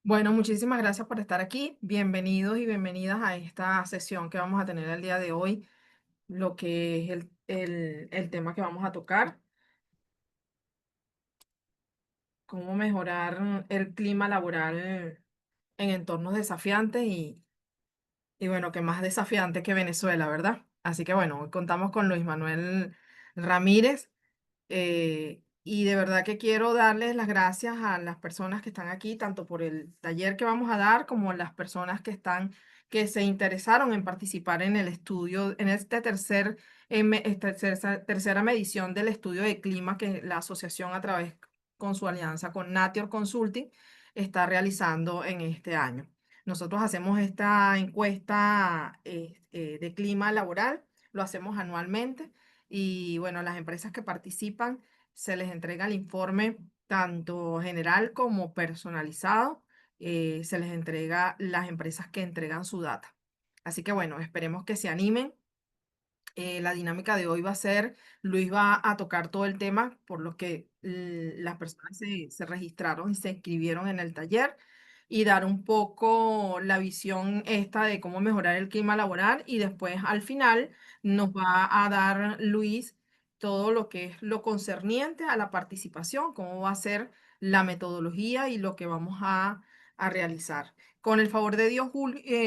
Bueno, muchísimas gracias por estar aquí. Bienvenidos y bienvenidas a esta sesión que vamos a tener el día de hoy, lo que es el tema que vamos a tocar, cómo mejorar el clima laboral en entornos desafiantes y bueno, que más desafiante que Venezuela, ¿verdad? Así que bueno, hoy contamos con Luis Manuel Ramírez. Y de verdad que quiero darles las gracias a las personas que están aquí, tanto por el taller que vamos a dar, como a las personas que se interesaron en participar en el estudio, en este tercera medición del estudio de clima que la asociación a través con su alianza con Natior Consulting está realizando en este año. Nosotros hacemos esta encuesta de clima laboral, lo hacemos anualmente y bueno, las empresas que participan se les entrega el informe tanto general como personalizado. Se les entrega las empresas que entregan su data. Así que bueno, esperemos que se animen. La dinámica de hoy va a ser, Luis va a tocar todo el tema por lo que las personas se registraron y se inscribieron en el taller y dar un poco la visión esta de cómo mejorar el clima laboral y después al final nos va a dar Luis todo lo que es lo concerniente a la participación, cómo va a ser la metodología y lo que vamos a realizar. Con el favor de Dios,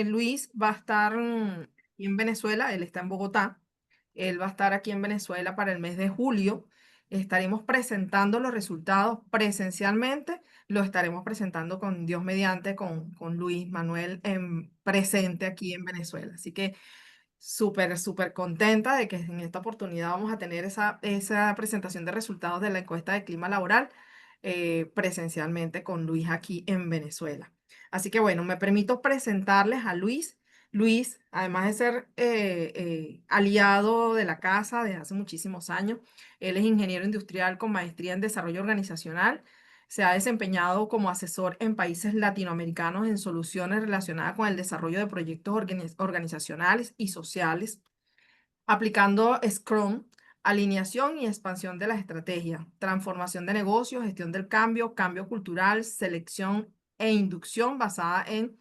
Luis va a estar en Venezuela, él está en Bogotá. Él va a estar aquí en Venezuela para el mes de julio. Estaremos presentando los resultados presencialmente. Lo estaremos presentando con Dios mediante, con Luis Manuel en, presente aquí en Venezuela. Así que súper, súper contenta de que en esta oportunidad vamos a tener esa presentación de resultados de la encuesta de clima laboral presencialmente con Luis aquí en Venezuela. Así que bueno, me permito presentarles a Luis. Luis, además de ser aliado de la casa desde hace muchísimos años, él es ingeniero industrial con maestría en desarrollo organizacional. Se ha desempeñado como asesor en países latinoamericanos en soluciones relacionadas con el desarrollo de proyectos organizacionales y sociales, aplicando Scrum, alineación y expansión de las estrategias, transformación de negocios, gestión del cambio, cambio cultural, selección e inducción basada en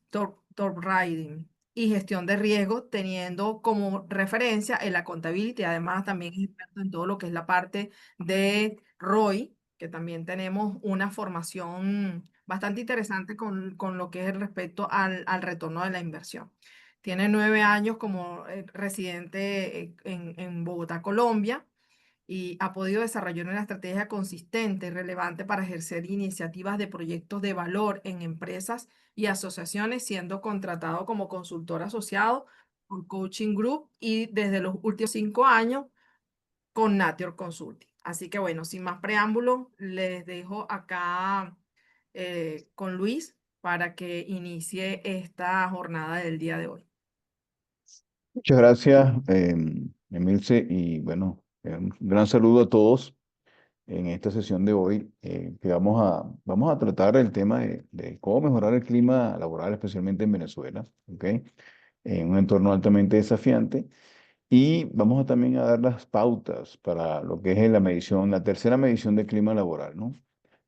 top riding y gestión de riesgo, teniendo como referencia el accountability. Además, también es experto en todo lo que es la parte de ROI, que también tenemos una formación bastante interesante con lo que es el respecto al retorno de la inversión. Tiene 9 años como residente en Bogotá, Colombia, y ha podido desarrollar una estrategia consistente y relevante para ejercer iniciativas de proyectos de valor en empresas y asociaciones, siendo contratado como consultor asociado por Coaching Group y desde los últimos 5 años con Natior Consulting. Así que bueno, sin más preámbulo, les dejo acá con Luis para que inicie esta jornada del día de hoy. Muchas gracias, Emilce, y bueno, un gran saludo a todos en esta sesión de hoy, que vamos a tratar el tema de cómo mejorar el clima laboral, especialmente en Venezuela, ¿ok? En un entorno altamente desafiante. Y vamos a también a dar las pautas para lo que es la medición, la tercera medición de clima laboral, ¿no?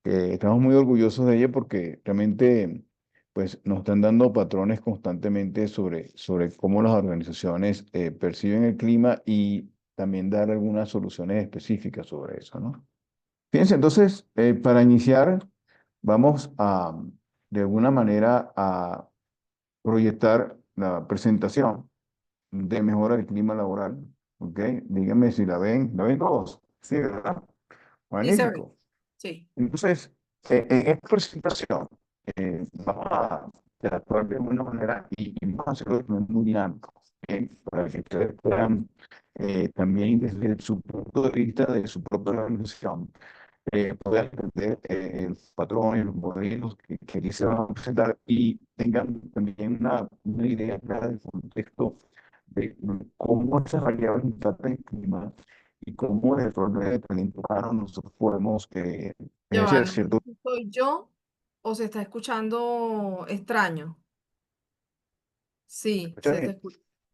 Estamos muy orgullosos de ella porque realmente pues, nos están dando patrones constantemente sobre cómo las organizaciones perciben el clima y también dar algunas soluciones específicas sobre eso, ¿no? Fíjense, entonces, para iniciar, vamos de alguna manera, a proyectar la presentación de mejora del clima laboral, ¿ok? Díganme si la ven todos. Sí, ¿verdad? Sí, se ve. Magnífico. Sí. Entonces, en esta presentación vamos a actuar de alguna manera y vamos a hacerlo de manera muy dinámico, ¿ok? Para que ustedes puedan también desde su punto de vista, de su propia organización, poder entender el patrón, los modelos que aquí se van a presentar y tengan también una idea clara del contexto de cómo esas variables impactan el clima y cómo el rol de talento humano nosotros podemos Ya va, ejercer no sé cierto. si soy yo o se está escuchando extraño. Sí, ¿Escucha bien?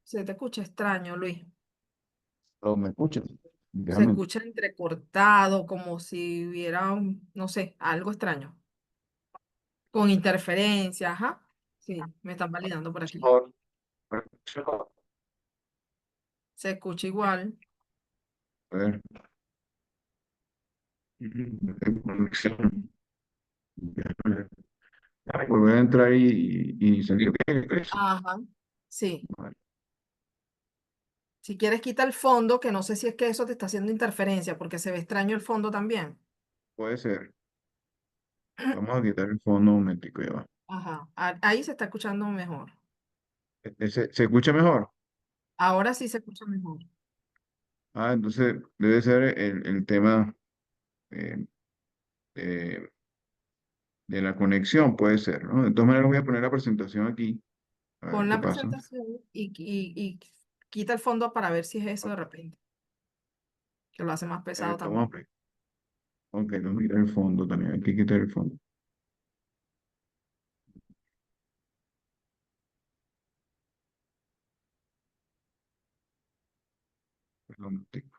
se te escucha extraño, Luis. ¿O me escuchan? Se Déjame. escucha entrecortado, como si hubiera, no sé, algo extraño. Con interferencia, ajá. Sí, me están validando por aquí. Mejor. Se escucha igual. A ver. Conexión. Volver a entrar y salir bien, ¿crees? Ajá. Sí. Vale, Si quieres, quita el fondo, que no sé si es que eso te está haciendo interferencia, porque se ve extraño el fondo también. puede ser. Vamos a quitar el fondo un momentico, ya va. Ajá. Ahí se está escuchando mejor. ¿Se escucha mejor? Ahora sí se escucha mejor. Ah, entonces debe ser el tema eh, de, de la conexión, puede ser, ¿no? De todas maneras voy a poner la presentación aquí, a ver Pon qué la pasa. presentación y quita el fondo para ver si es eso de repente, que lo hace más pesado Vamos también. ok, vamos a quitar el fondo también, hay que quitar el fondo. Perdón, un momentico.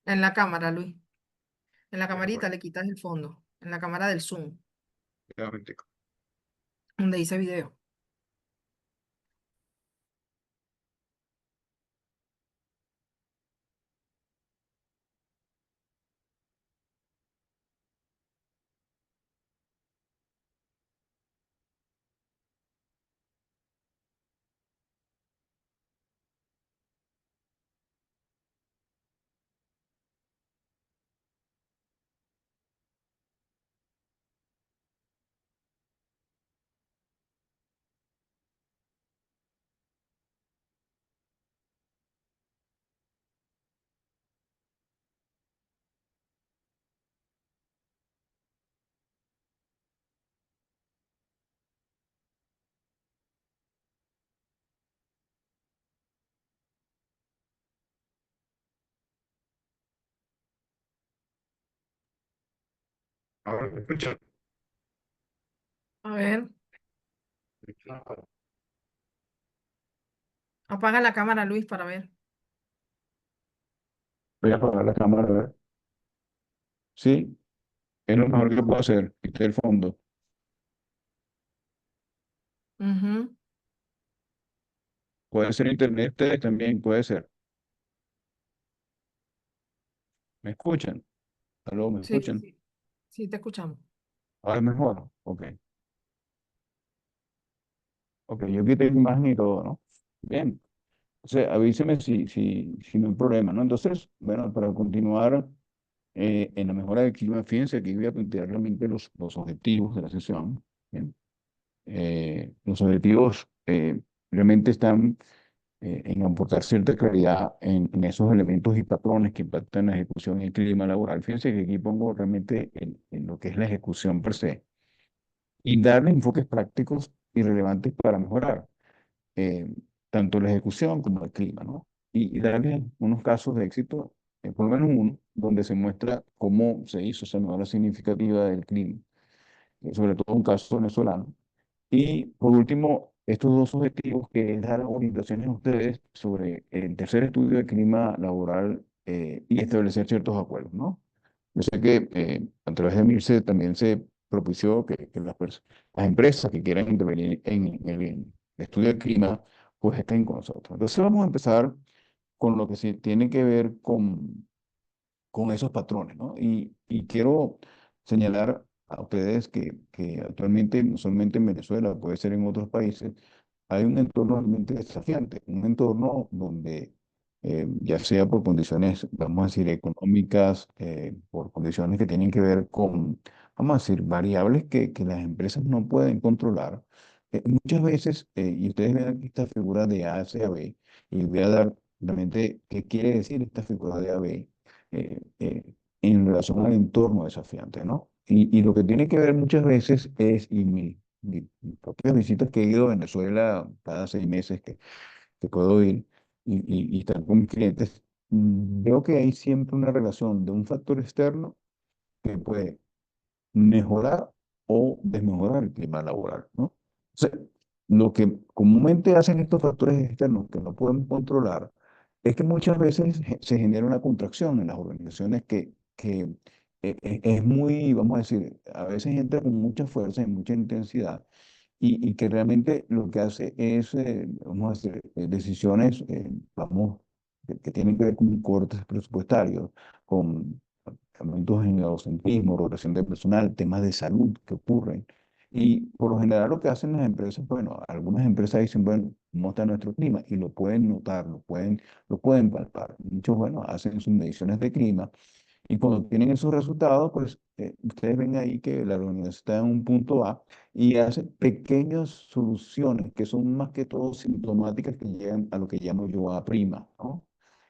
En la cámara, Luis. En la Ya, camarita bueno, le quitas el fondo. En la cámara del Zoom, ya, un momentico. donde dice video. Ahora me escucha. A ver, apaga la cámara, Luis, para ver. Voy a apagar la cámara, a ver. Sí, es lo mejor que puedo hacer, quitar el fondo. Ujú. Puede ser internet, ustedes también, puede ser. ¿Me escuchan? ¿Aló, me Sí, escuchan? sí, sí, te escuchamos. Ahora es mejor. Ok, ok, yo quité la imagen y todo, ¿no? Bien. O sea, avíseme si no hay problema, ¿no? Entonces, bueno, para continuar en la mejora del clima, fíjense que voy a plantear realmente los objetivos de la sesión. Bien. Los objetivos realmente están en aportar cierta claridad en esos elementos y patrones que impactan la ejecución y el clima laboral. Fíjense que aquí pongo realmente en lo que es la ejecución per se y darle enfoques prácticos y relevantes para mejorar eh, tanto la ejecución como el clima, ¿no? Y darle unos casos de éxito, por lo menos uno, donde se muestra cómo se hizo esa mejora significativa del clima, sobre todo un caso venezolano. Y por último, estos dos objetivos que es dar orientaciones a ustedes sobre el tercer estudio de clima laboral y establecer ciertos acuerdos, ¿no? Yo sé que a través de MIRCE también se propició que las empresas que quieran intervenir en el estudio del clima, pues estén con nosotros. Entonces vamos a empezar con lo que sí tiene que ver con esos patrones, ¿no? Y quiero señalar a ustedes que actualmente, no solamente en Venezuela, puede ser en otros países, hay un entorno realmente desafiante, un entorno donde, ya sea por condiciones, vamos a decir, económicas, por condiciones que tienen que ver con, vamos a decir, variables que las empresas no pueden controlar, muchas veces, y ustedes ven aquí esta figura de A hacia B, y voy a dar realmente qué quiere decir esta figura de AB en relación al entorno desafiante, ¿no? Y lo que tiene que ver muchas veces es, y mis propias visitas que he ido a Venezuela cada 6 meses que puedo ir y estar con mis clientes, veo que hay siempre una relación de un factor externo que puede mejorar o desmejorar el clima laboral, ¿no? O sea, lo que comúnmente hacen estos factores externos que no podemos controlar es que muchas veces se genera una contracción en las organizaciones que es muy, vamos a decir, a veces entra con mucha fuerza y mucha intensidad y que realmente lo que hace es, vamos a decir, decisiones, vamos, que tienen que ver con cortes presupuestarios, con aumentos en el egocentrismo, rotación de personal, temas de salud que ocurren. Y por lo general lo que hacen las empresas, bueno, algunas empresas dicen, bueno, ¿cómo está nuestro clima? Y lo pueden notar, lo pueden palpar. Muchos, bueno, hacen sus mediciones de clima y cuando tienen esos resultados, pues ustedes ven ahí que la reunión está en un punto A y hace pequeñas soluciones que son más que todo sintomáticas que llegan a lo que llamo yo A prima, ¿no?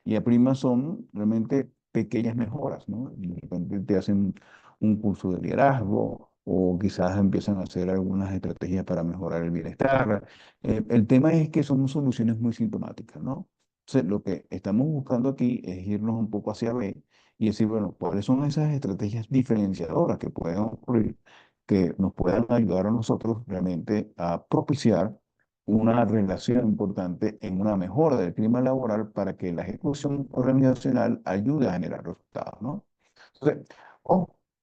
Y A prima son realmente pequeñas mejoras, ¿no? Y de repente te hacen un curso de liderazgo o quizás empiezan a hacer algunas estrategias para mejorar el bienestar. El tema es que son soluciones muy sintomáticas, ¿no? Entonces, lo que estamos buscando aquí es irnos un poco hacia B y decir, bueno, ¿cuáles son esas estrategias diferenciadoras que pueden ocurrir, que nos puedan ayudar a nosotros realmente a propiciar una relación importante en una mejora del clima laboral para que la ejecución organizacional ayude a generar resultados, ¿no? Entonces,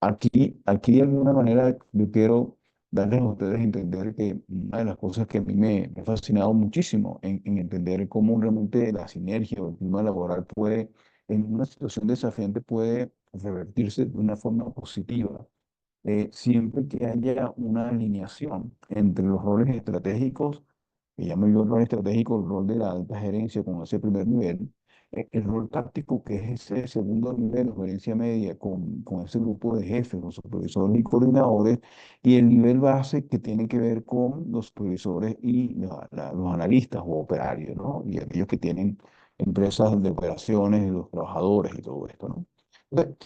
aquí de alguna manera yo quiero darles a ustedes a entender que una de las cosas que a mí me ha fascinado muchísimo en entender cómo realmente la sinergia o el clima laboral puede en una situación desafiante puede revertirse de una forma positiva, siempre que haya una alineación entre los roles estratégicos, que llamo yo rol estratégico, el rol de la alta gerencia con ese primer nivel, el rol táctico, que es ese segundo nivel, la gerencia media, con ese grupo de jefes, los supervisores y coordinadores, y el nivel base que tiene que ver con los supervisores y los analistas o operarios, ¿no? Y aquellos que tienen empresas de operaciones, los trabajadores y todo esto, ¿no? Entonces,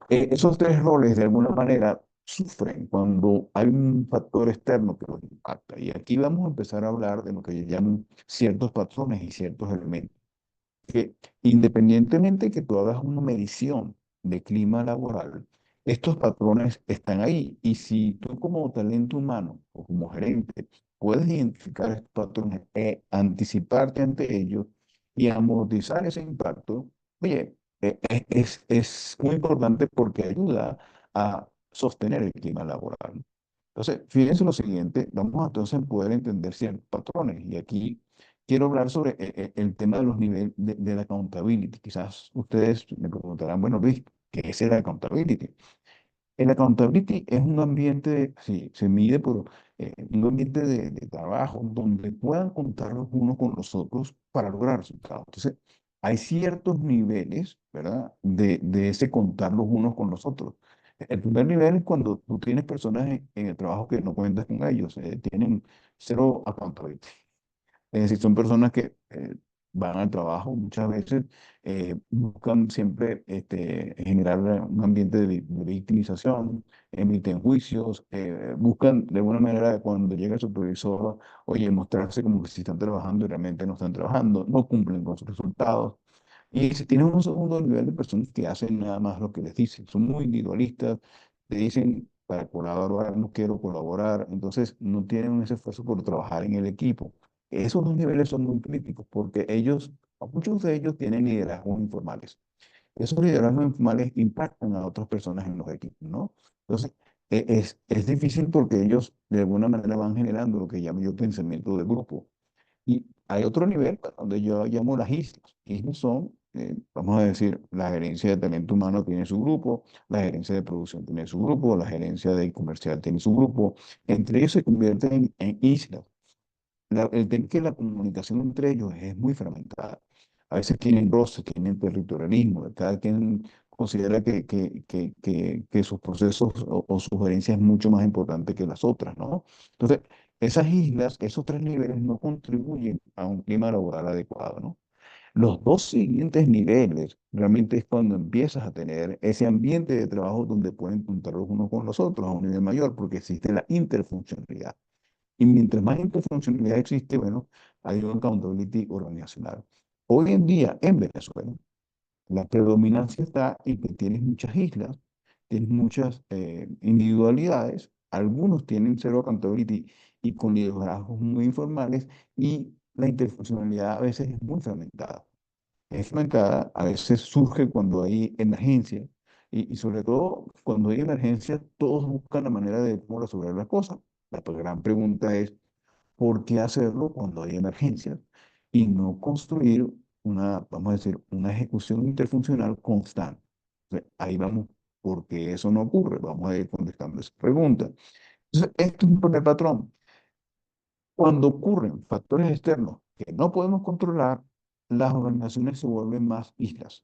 esos tres roles de alguna manera sufren cuando hay un factor externo que los impacta. Y aquí vamos a empezar a hablar de lo que llaman ciertos patrones y ciertos elementos que independientemente que tú hagas una medición de clima laboral, estos patrones están ahí. Y si tú como talento humano o como gerente puedes identificar estos patrones e anticiparte ante ellos y amortizar ese impacto, oye, es muy importante porque ayuda a sostener el clima laboral. Entonces, fíjense lo siguiente, vamos entonces a poder entender ciertos patrones. Y aquí quiero hablar sobre el tema de los niveles de la accountability. Quizás ustedes me preguntarán, bueno, Luis, ¿qué es el accountability? El accountability es un ambiente, sí, se mide por un ambiente de trabajo donde puedan contar los unos con los otros para lograr resultados. Entonces, hay ciertos niveles, ¿verdad? De ese contar los unos con los otros. El primer nivel es cuando tú tienes personas en el trabajo que no cuentas con ellos, tienen cero accountability. Es decir, son personas que van al trabajo muchas veces, buscan siempre generar un ambiente de victimización, emiten juicios, buscan de alguna manera cuando llega el supervisor, oye, mostrarse como que si están trabajando y realmente no están trabajando, no cumplen con sus resultados. Y si tienes un segundo nivel de personas que hacen nada más lo que les dicen, son muy individualistas, te dicen para colaborar, no quiero colaborar, entonces no tienen ese esfuerzo por trabajar en el equipo. Esos dos niveles son muy críticos porque ellos, muchos de ellos tienen liderazgos informales. Esos liderazgos informales impactan a otras personas en los equipos, ¿no? Entonces, es difícil porque ellos de alguna manera van generando lo que llamo yo pensamiento de grupo. Y hay otro nivel donde yo llamo las islas. Islas son, vamos a decir, la gerencia de talento humano tiene su grupo, la gerencia de producción tiene su grupo, la gerencia de comercial tiene su grupo. Entre ellos se convierten en islas. El tema es que la comunicación entre ellos es muy fragmentada. A veces tienen roces, tienen territorialismo, cada quien considera que sus procesos o sugerencias es mucho más importante que las otras, ¿no? Entonces, esas islas, esos tres niveles no contribuyen a un clima laboral adecuado, ¿no? Los dos siguientes niveles realmente es cuando empiezas a tener ese ambiente de trabajo donde pueden contar los unos con los otros a un nivel mayor, porque existe la interfuncionalidad. Y mientras más interfuncionalidad existe, bueno, hay una accountability organizacional. Hoy en día, en Venezuela, la predominancia está en que tienes muchas islas, tienes muchas individualidades, algunos tienen cero accountability y con liderazgos muy informales, y la interfuncionalidad a veces es muy fragmentada. Es fragmentada, a veces surge cuando hay emergencia, Y sobre todo, cuando hay emergencias, todos buscan la manera de cómo resolver las cosas. La gran pregunta es, ¿por qué hacerlo cuando hay emergencias? Y no construir una, vamos a decir, una ejecución interfuncional constante. Ahí vamos, porque eso no ocurre. Vamos a ir contestando esa pregunta. Entonces, esto es un primer patrón. Cuando ocurren factores externos que no podemos controlar, las organizaciones se vuelven más islas.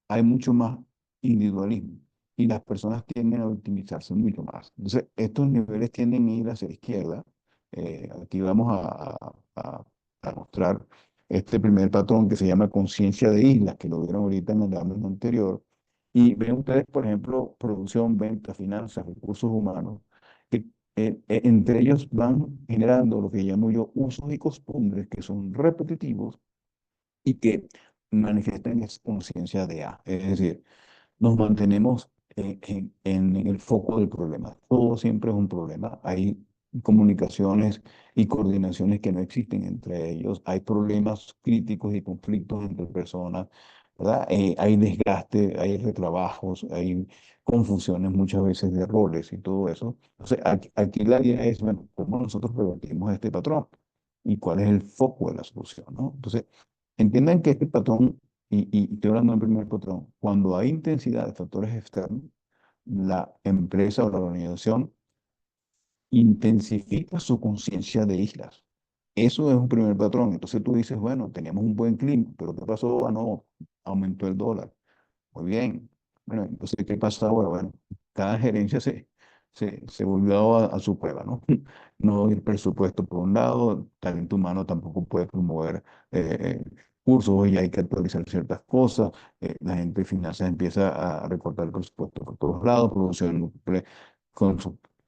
Hay mucho más individualismo y las personas tienden a optimizarse mucho más. Entonces, estos niveles tienden a ir hacia la izquierda. Aquí vamos a mostrar este primer patrón que se llama conciencia de islas, que lo vieron ahorita en el ámbito anterior. Y ven ustedes, por ejemplo, producción, venta, finanzas, recursos humanos, que entre ellos van generando lo que llamo yo usos y costumbres que son repetitivos y que manifiestan es conciencia de A. Es decir, nos mantenemos en el foco del problema. Todo siempre es un problema. Hay comunicaciones y coordinaciones que no existen entre ellos. Hay problemas críticos y conflictos entre personas, ¿verdad? Hay desgaste, hay retrabajos, hay confusiones muchas veces de roles y todo eso. Entonces, aquí la idea es, bueno, ¿cómo nosotros revertimos este patrón? ¿Y cuál es el foco de la solución, ¿no? Entonces, entiendan que este patrón y estoy hablando del primer patrón. Cuando hay intensidad de factores externos, la empresa o la organización intensifica su conciencia de islas. Eso es un primer patrón. Entonces tú dices, bueno, teníamos un buen clima, pero ¿qué pasó? Ah, no, aumentó el dólar. Muy bien. Bueno, entonces, ¿qué pasa ahora? Bueno, cada gerencia se volvió a su prueba, ¿no? No el presupuesto por un lado, talento humano tampoco puede promover cursos y hay que actualizar ciertas cosas. La gente de finanzas empieza a recortar el presupuesto por todos lados, producción no cumple con,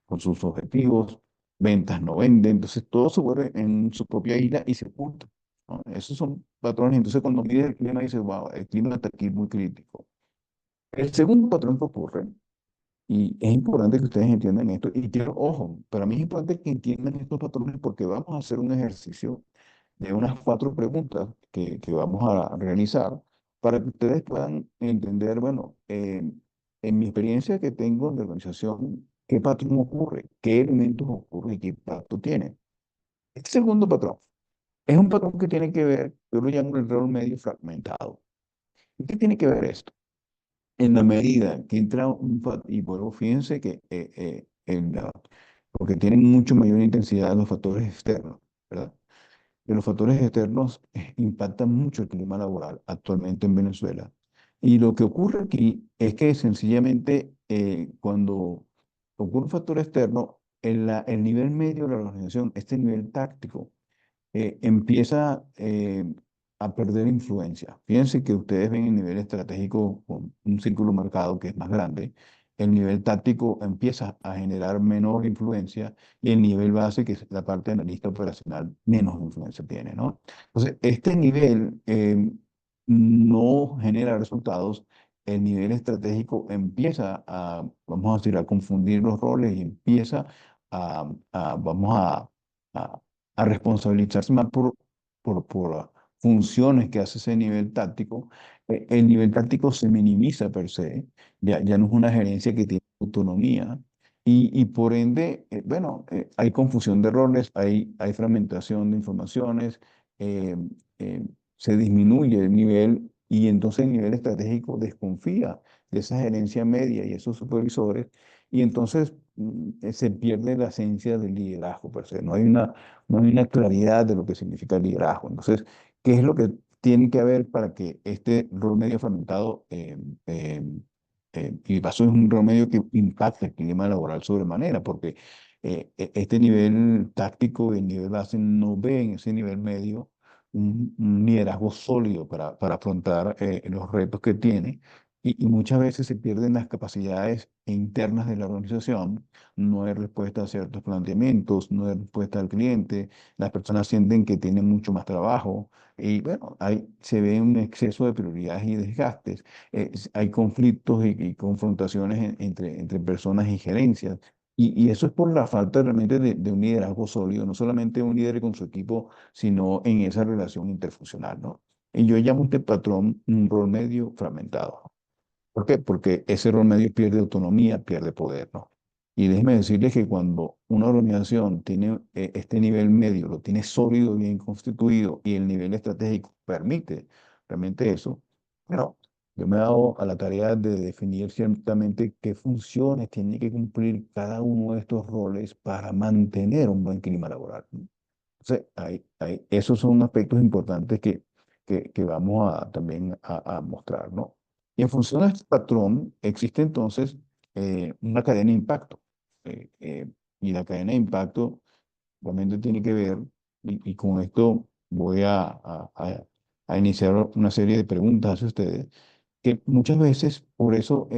con sus objetivos, ventas no venden, entonces todo se vuelve en su propia isla y se oculta, ¿no? Esos son patrones. Entonces, cuando mide el clima, dice, wow, el clima está aquí muy crítico. El segundo patrón que ocurre, y es importante que ustedes entiendan esto, y quiero, ojo, para mí es importante que entiendan estos patrones porque vamos a hacer un ejercicio de unas 4 preguntas que vamos a realizar para que ustedes puedan entender, bueno, en mi experiencia que tengo de organización, qué patrón ocurre, qué elementos ocurren y qué impacto tiene. Este segundo patrón es un patrón que tiene que ver, yo lo llamo el rol medio fragmentado. ¿Y qué tiene que ver esto? En la medida que entra y bueno, fíjense que porque tienen mucho mayor intensidad los factores externos, ¿verdad? Y los factores externos impactan mucho el clima laboral actualmente en Venezuela. Y lo que ocurre aquí es que sencillamente cuando ocurre un factor externo, el nivel medio de la organización, este nivel táctico, empieza a perder influencia. Fíjense que ustedes ven el nivel estratégico con un círculo marcado que es más grande, el nivel táctico empieza a generar menor influencia y el nivel base, que es la parte analista operacional, menos influencia tiene, ¿no? Entonces, este nivel no genera resultados. El nivel estratégico empieza a, vamos a decir, a confundir los roles y empieza vamos a a responsabilizarse más por funciones que hace ese nivel táctico. El nivel táctico se minimiza per se, ya no es una gerencia que tiene autonomía y por ende, bueno, hay confusión de roles, hay fragmentación de informaciones, eh, eh, se disminuye el nivel y entonces el nivel estratégico desconfía de esa gerencia media y esos supervisores y entonces se pierde la esencia del liderazgo per se. No hay una claridad de lo que significa el liderazgo. Entonces, ¿qué es lo que tiene que haber para que este rol medio fragmentado, y paso es un rol medio que impacte el clima laboral sobremanera? Porque este nivel táctico y el nivel base no ve en ese nivel medio un liderazgo sólido para afrontar los retos que tiene. Y muchas veces se pierden las capacidades internas de la organización, no hay respuesta a ciertos planteamientos, no hay respuesta al cliente, las personas sienten que tienen mucho más trabajo y bueno, se ve un exceso de prioridades y desgastes, hay conflictos y confrontaciones entre personas y gerencias. Y eso es por la falta realmente de un liderazgo sólido, no solamente un líder con su equipo, sino en esa relación interfuncional, ¿no? Y yo llamo a este patrón un rol medio fragmentado. ¿Por qué? Porque ese rol medio pierde autonomía, pierde poder, ¿no? Y déjeme decirles que cuando una organización tiene este nivel medio, lo tiene sólido, bien constituido, y el nivel estratégico permite realmente eso, bueno, yo me he dado a la tarea de definir ciertamente qué funciones tiene que cumplir cada uno de estos roles para mantener un buen clima laboral, ¿no? Entonces, esos son aspectos importantes que vamos a, también a mostrar, ¿no? Y en función de este patrón, existe entonces una cadena de impacto. eh, eh, y la cadena de impacto realmente tiene que ver, y con esto voy a iniciar una serie de preguntas hacia ustedes, que muchas veces, por eso,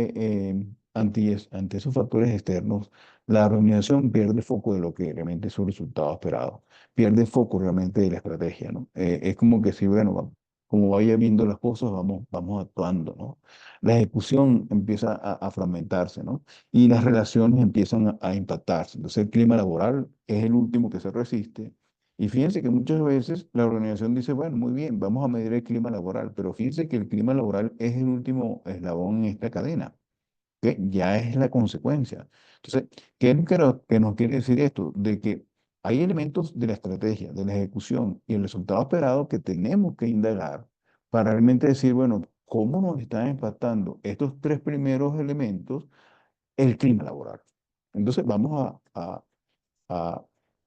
ante esos factores externos, la organización pierde foco de lo que realmente es su resultado esperado, pierde foco realmente de la estrategia, ¿no? Es como que si, bueno, como vaya viendo las cosas, vamos actuando, ¿no? La ejecución empieza a fragmentarse, ¿no? Y las relaciones empiezan a impactarse. Entonces, el clima laboral es el último que se resiste. Y fíjense que muchas veces la organización dice, bueno, muy bien, vamos a medir el clima laboral, pero fíjense que el clima laboral es el último eslabón en esta cadena, que ya es la consecuencia. Entonces, ¿qué es lo que nos quiere decir esto? De que hay elementos de la estrategia, de la ejecución y el resultado esperado que tenemos que indagar para realmente decir, bueno, ¿cómo nos están impactando estos tres primeros elementos el clima laboral? Entonces, vamos a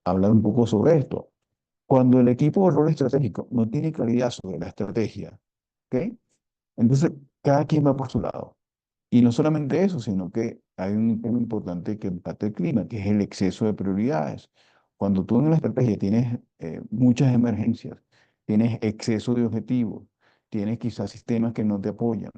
hablar un poco sobre esto. Cuando el equipo de rol estratégico no tiene claridad sobre la estrategia, ¿ok? Entonces, cada quien va por su lado. Y no solamente eso, sino que hay un tema importante que impacta el clima, que es el exceso de prioridades. Cuando tú en la estrategia tienes muchas emergencias, tienes exceso de objetivos, tienes quizás sistemas que no te apoyan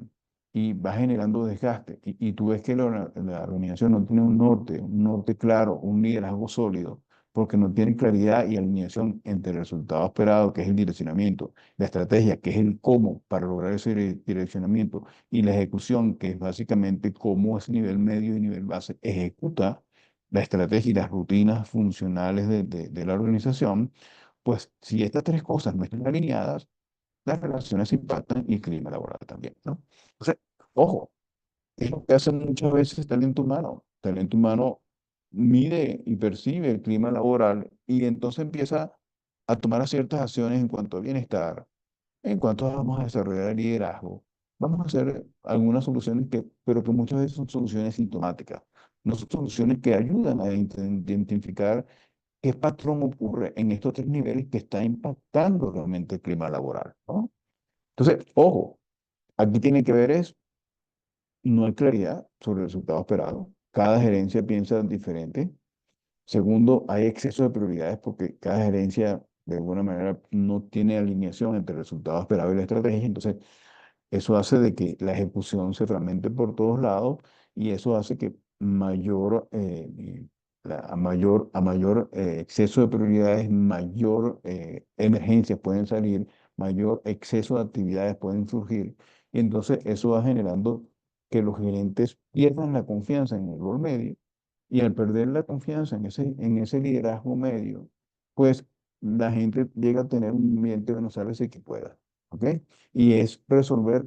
y vas generando desgaste y tú ves que la organización no tiene un norte claro, un liderazgo sólido, porque no tiene claridad y alineación entre el resultado esperado, que es el direccionamiento, la estrategia, que es el cómo para lograr ese direccionamiento, y la ejecución, que es básicamente cómo ese nivel medio y nivel base ejecuta la estrategia y las rutinas funcionales de la organización, pues si estas tres cosas no están alineadas, las relaciones impactan y el clima laboral también, ¿no? Entonces, ojo, es lo que hace muchas veces talento humano. Talento humano mide y percibe el clima laboral y entonces empieza a tomar ciertas acciones en cuanto a bienestar, en cuanto vamos a desarrollar el liderazgo, vamos a hacer algunas soluciones pero que muchas veces son soluciones sintomáticas, no son soluciones que ayudan a identificar qué patrón ocurre en estos tres niveles que está impactando realmente el clima laboral, ¿no? Entonces, ojo, aquí tiene que ver es, no hay claridad sobre el resultado esperado, cada gerencia piensa diferente. Segundo, hay exceso de prioridades porque cada gerencia de alguna manera no tiene alineación entre el resultado esperado y la estrategia. Entonces, eso hace de que la ejecución se fragmente por todos lados y eso hace que a mayor exceso de prioridades, mayor emergencias pueden salir, mayor exceso de actividades pueden surgir. Y entonces eso va generando que los gerentes pierdan la confianza en el rol medio y al perder la confianza en ese liderazgo medio, pues la gente llega a tener un ambiente de no sabe si que pueda. ¿Ok? Y es resolver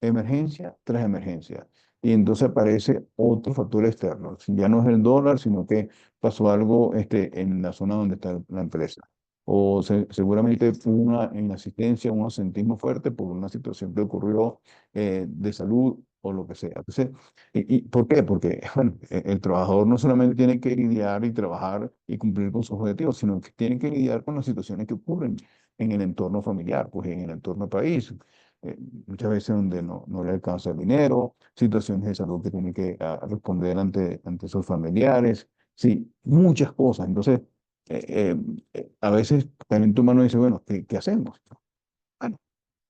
emergencia tras emergencia. Y entonces aparece otro factor externo. Ya no es el dólar, sino que pasó algo en la zona donde está la empresa. O seguramente hubo una inasistencia, un asentismo fuerte por una situación que ocurrió de salud o lo que sea. Entonces, y ¿por qué? Porque bueno, el trabajador no solamente tiene que lidiar y trabajar y cumplir con sus objetivos, sino que tiene que lidiar con las situaciones que ocurren en el entorno familiar, pues en el entorno país, eh, muchas veces donde no le alcanza el dinero, situaciones de salud que tiene que responder ante sus familiares, sí, muchas cosas. Entonces, a veces el talento humano dice, bueno, ¿qué hacemos? Bueno,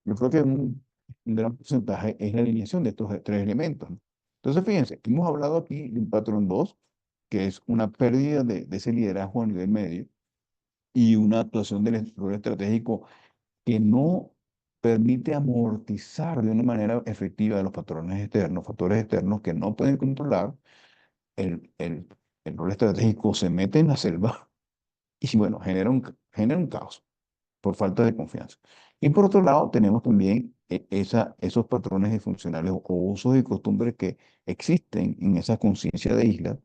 yo creo que un gran porcentaje es la alineación de estos tres elementos, ¿no? Entonces, fíjense, hemos hablado aquí de un patrón 2 que es una pérdida de ese liderazgo a nivel medio y una actuación del rol estratégico que no permite amortizar de una manera efectiva los patrones externos, factores externos que no pueden controlar, el rol estratégico se mete en la selva y bueno, genera un caos. por falta de confianza. Y por otro lado, tenemos también esos patrones disfuncionales o usos y costumbres que existen en esa conciencia de isla,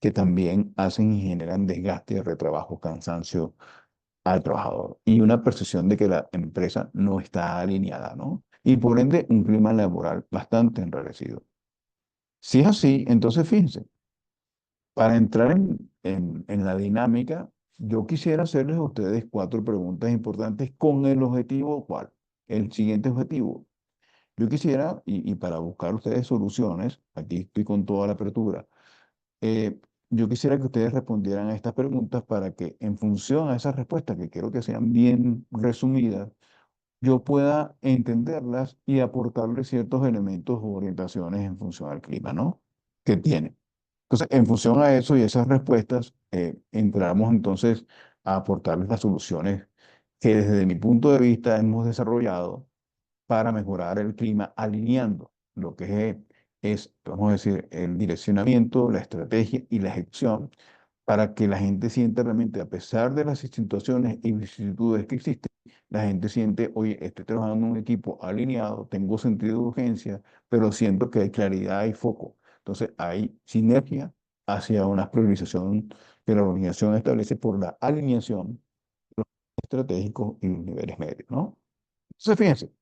que también hacen y generan desgaste, retrabajo, cansancio al trabajador y una percepción de que la empresa no está alineada, ¿no? Y por ende, un clima laboral bastante enrarecido. Si es así, entonces fíjense, para entrar en la dinámica, yo quisiera hacerles a ustedes cuatro preguntas importantes con el objetivo, ¿cuál? El siguiente objetivo. Yo quisiera, y para buscar ustedes soluciones, aquí estoy con toda la apertura, eh, yo quisiera que ustedes respondieran a estas preguntas para que en función a esas respuestas, que quiero que sean bien resumidas, yo pueda entenderlas y aportarle ciertos elementos o orientaciones en función al clima, ¿no? Que tiene. Entonces, en función a eso y esas respuestas, entramos entonces a aportarles las soluciones que desde mi punto de vista hemos desarrollado para mejorar el clima, alineando lo que vamos a decir, el direccionamiento, la estrategia y la ejecución, para que la gente sienta realmente, a pesar de las situaciones y vicisitudes que existen, la gente siente, oye, estoy trabajando en un equipo alineado, tengo sentido de urgencia, pero siento que hay claridad y foco. Entonces, hay sinergia hacia una priorización que la organización establece por la alineación estratégico y los niveles medios, ¿no? Entonces, fíjense,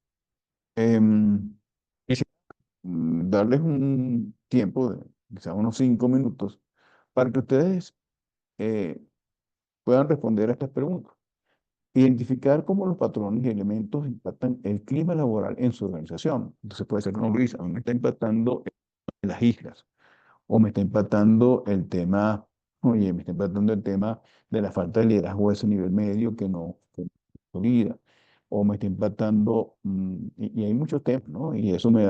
quisiera darles un tiempo de quizás unos 5 minutos para que ustedes eh, puedan responder a estas preguntas. Identificar cómo los patrones y elementos impactan el clima laboral en su organización. Entonces puede ser, no, Luis, a mí me está impactando en las islas, o me está impactando el tema, oye, me está impactando el tema de la falta de liderazgo a ese nivel medio que no consolida, o me está impactando, y hay muchos temas, ¿no? Y eso me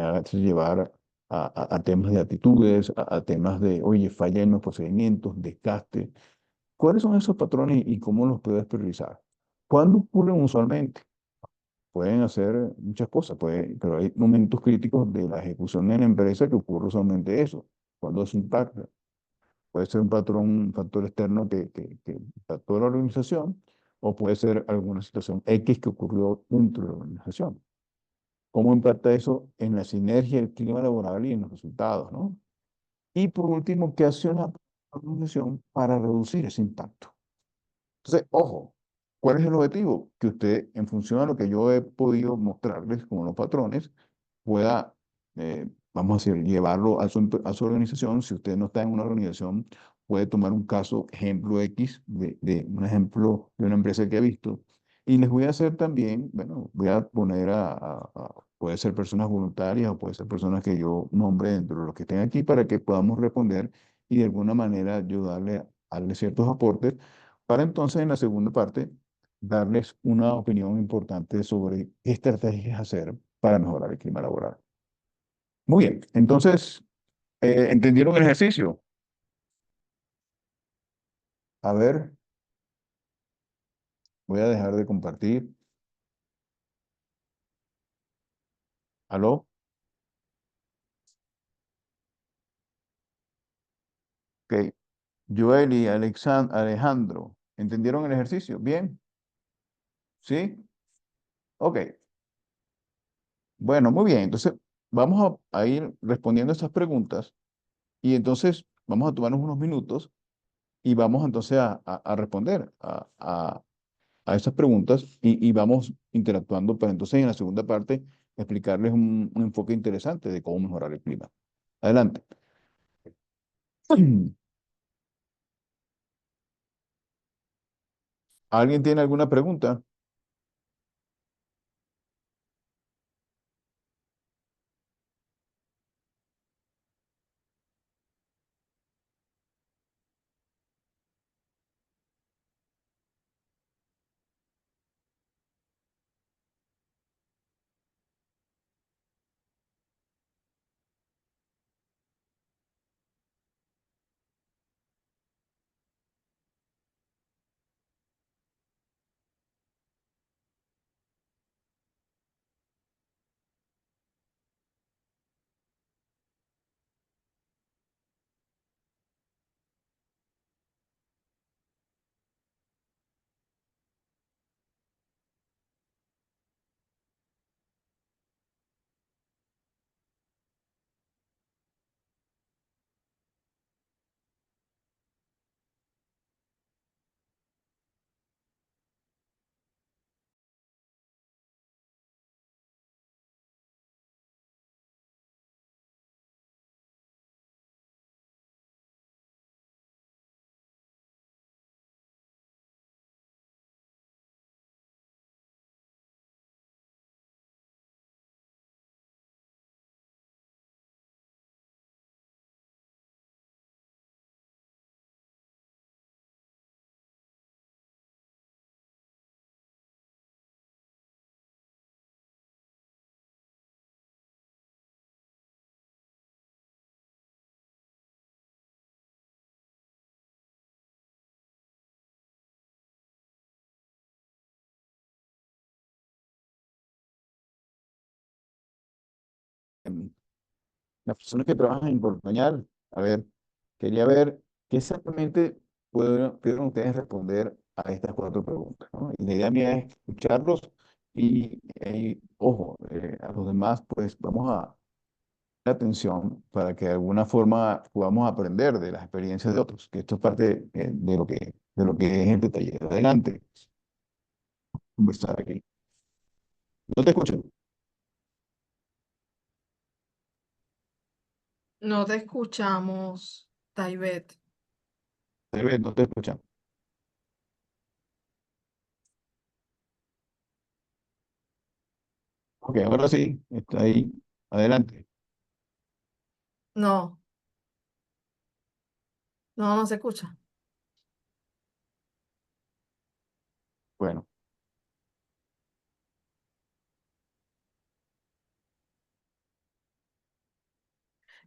hace llevar a temas de actitudes, a temas de, oye, falla en los procedimientos, desgaste. ¿Cuáles son esos patrones y cómo los puedes priorizar? ¿Cuándo ocurren usualmente? Pueden hacer muchas cosas, pero hay momentos críticos de la ejecución de la empresa que ocurre usualmente eso. Cuando eso impacta, puede ser un patrón, un factor externo que impactó a la organización, o puede ser alguna situación X que ocurrió dentro de la organización. ¿Cómo impacta eso en la sinergia, el clima laboral y en los resultados, ¿no? Y por último, ¿qué hace la organización para reducir ese impacto? Entonces, ojo, ¿cuál es el objetivo? Que usted, en función a lo que yo he podido mostrarles como los patrones, pueda, vamos a decir, llevarlo a su organización. Si usted no está en una organización, puede tomar un caso, ejemplo X, de un ejemplo de una empresa que ha visto. Y les voy a hacer también, bueno, voy a poner puede ser personas voluntarias o puede ser personas que yo nombre dentro de los que estén aquí para que podamos responder y de alguna manera ayudarle a darle ciertos aportes para entonces en la segunda parte darles una opinión importante sobre qué estrategias hacer para mejorar el clima laboral. Muy bien, entonces, ¿entendieron el ejercicio? A ver, voy a dejar de compartir. ¿Aló? Ok. Joel y Alejandro, ¿entendieron el ejercicio? ¿Bien? ¿Sí? Ok. Bueno, muy bien. Entonces, vamos a ir respondiendo estas preguntas y entonces vamos a tomarnos unos minutos y vamos entonces a responder a esas preguntas y vamos interactuando para entonces en la segunda parte explicarles un enfoque interesante de cómo mejorar el clima. Adelante. ¿Alguien tiene alguna pregunta? las personas que trabajan en Portañal. A ver, quería ver qué exactamente pudieron ustedes responder a estas cuatro preguntas, ¿no? Y la idea mía es escucharlos y, ojo, a los demás, pues vamos a dar atención para que de alguna forma podamos aprender de las experiencias de otros, que esto es parte de lo que es este taller. Adelante, conversar aquí. No te escucho. No te escuchamos, Taibet. Tal vez no te escuchan. Ok, ahora sí, está ahí. Adelante. No, no, no se escucha. Bueno,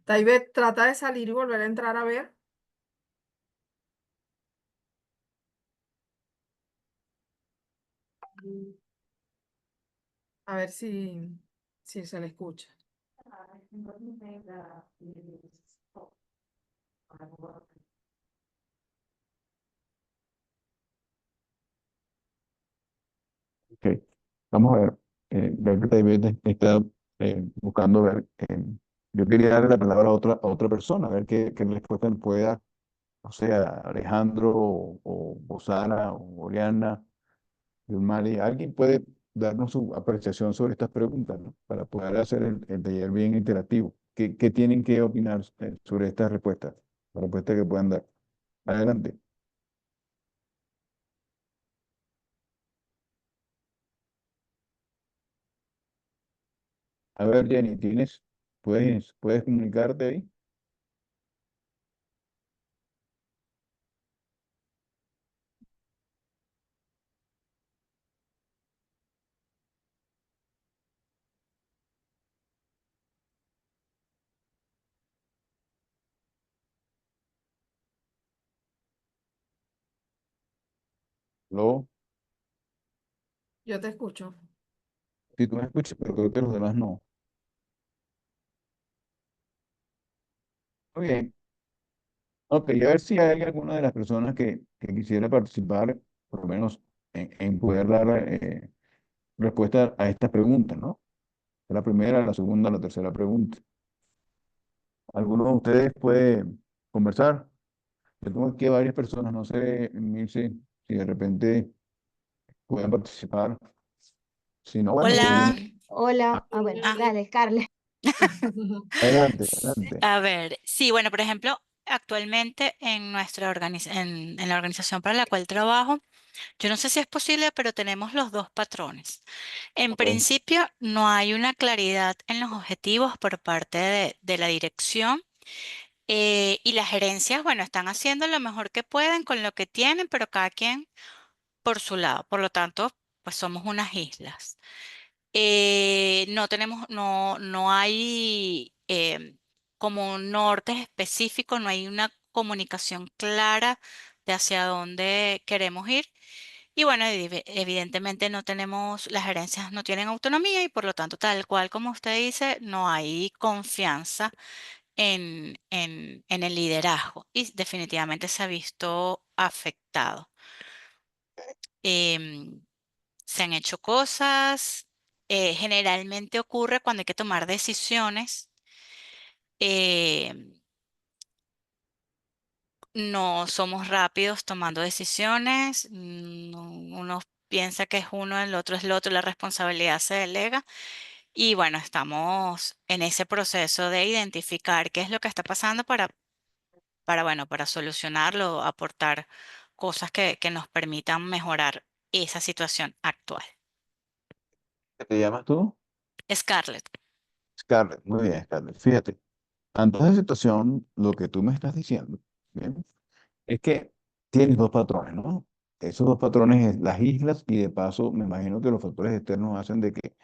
Taibet, trata de salir y volver a entrar a ver. A ver si se le escucha. ok. Vamos a ver. Veo que David está buscando ver. Yo quería darle la palabra a otra persona, a ver qué respuesta me puede dar. O sea, Alejandro o Sara o Oriana, Yulmari, alguien puede darnos su apreciación sobre estas preguntas, ¿no? Para poder hacer el taller bien interactivo. ¿Qué tienen que opinar sobre estas respuestas? La respuesta que puedan dar. Adelante. A ver, Jenny, ¿puedes comunicarte ahí? Luego, Yo te escucho. si tú me escuchas, pero creo que los demás no. Muy bien. Ok, a ver si hay alguna de las personas que quisiera participar, por lo menos en poder dar respuesta a estas preguntas, ¿no? La primera, la segunda, la tercera pregunta. ¿Alguno de ustedes puede conversar? Yo tengo aquí a varias personas, no sé, Mirce, si de repente pueden participar. Si no, bueno, Hola. seguimos. Hola, bueno, Hola. dale, Carla. Adelante, adelante. A ver, sí, bueno, por ejemplo, actualmente en la organización para la cual trabajo, yo no sé si es posible, pero tenemos los dos patrones. En Ok. principio, no hay una claridad en los objetivos por parte de la dirección, y las gerencias, bueno, están haciendo lo mejor que pueden con lo que tienen, pero cada quien por su lado. Por lo tanto, pues somos unas islas. No hay como un norte específico, no hay una comunicación clara de hacia dónde queremos ir. Y bueno, evidentemente no tenemos, las gerencias no tienen autonomía y por lo tanto, tal cual como usted dice, no hay confianza en el liderazgo y definitivamente se ha visto afectado. Em, Se han hecho cosas, generalmente ocurre cuando hay que tomar decisiones. eh, no somos rápidos tomando decisiones. Uno piensa que es uno, el otro es el otro, la responsabilidad se delega. Y bueno, estamos en ese proceso de identificar qué es lo que está pasando bueno, para solucionarlo, aportar cosas que nos permitan mejorar esa situación actual. ¿Qué te llamas tú? Scarlett. Scarlett. Muy bien, Scarlett. Fíjate, ante esa situación, lo que tú me estás diciendo, ¿bien? Es que tienes dos patrones, ¿no? Esos dos patrones es las islas y de paso me imagino que los factores externos hacen de que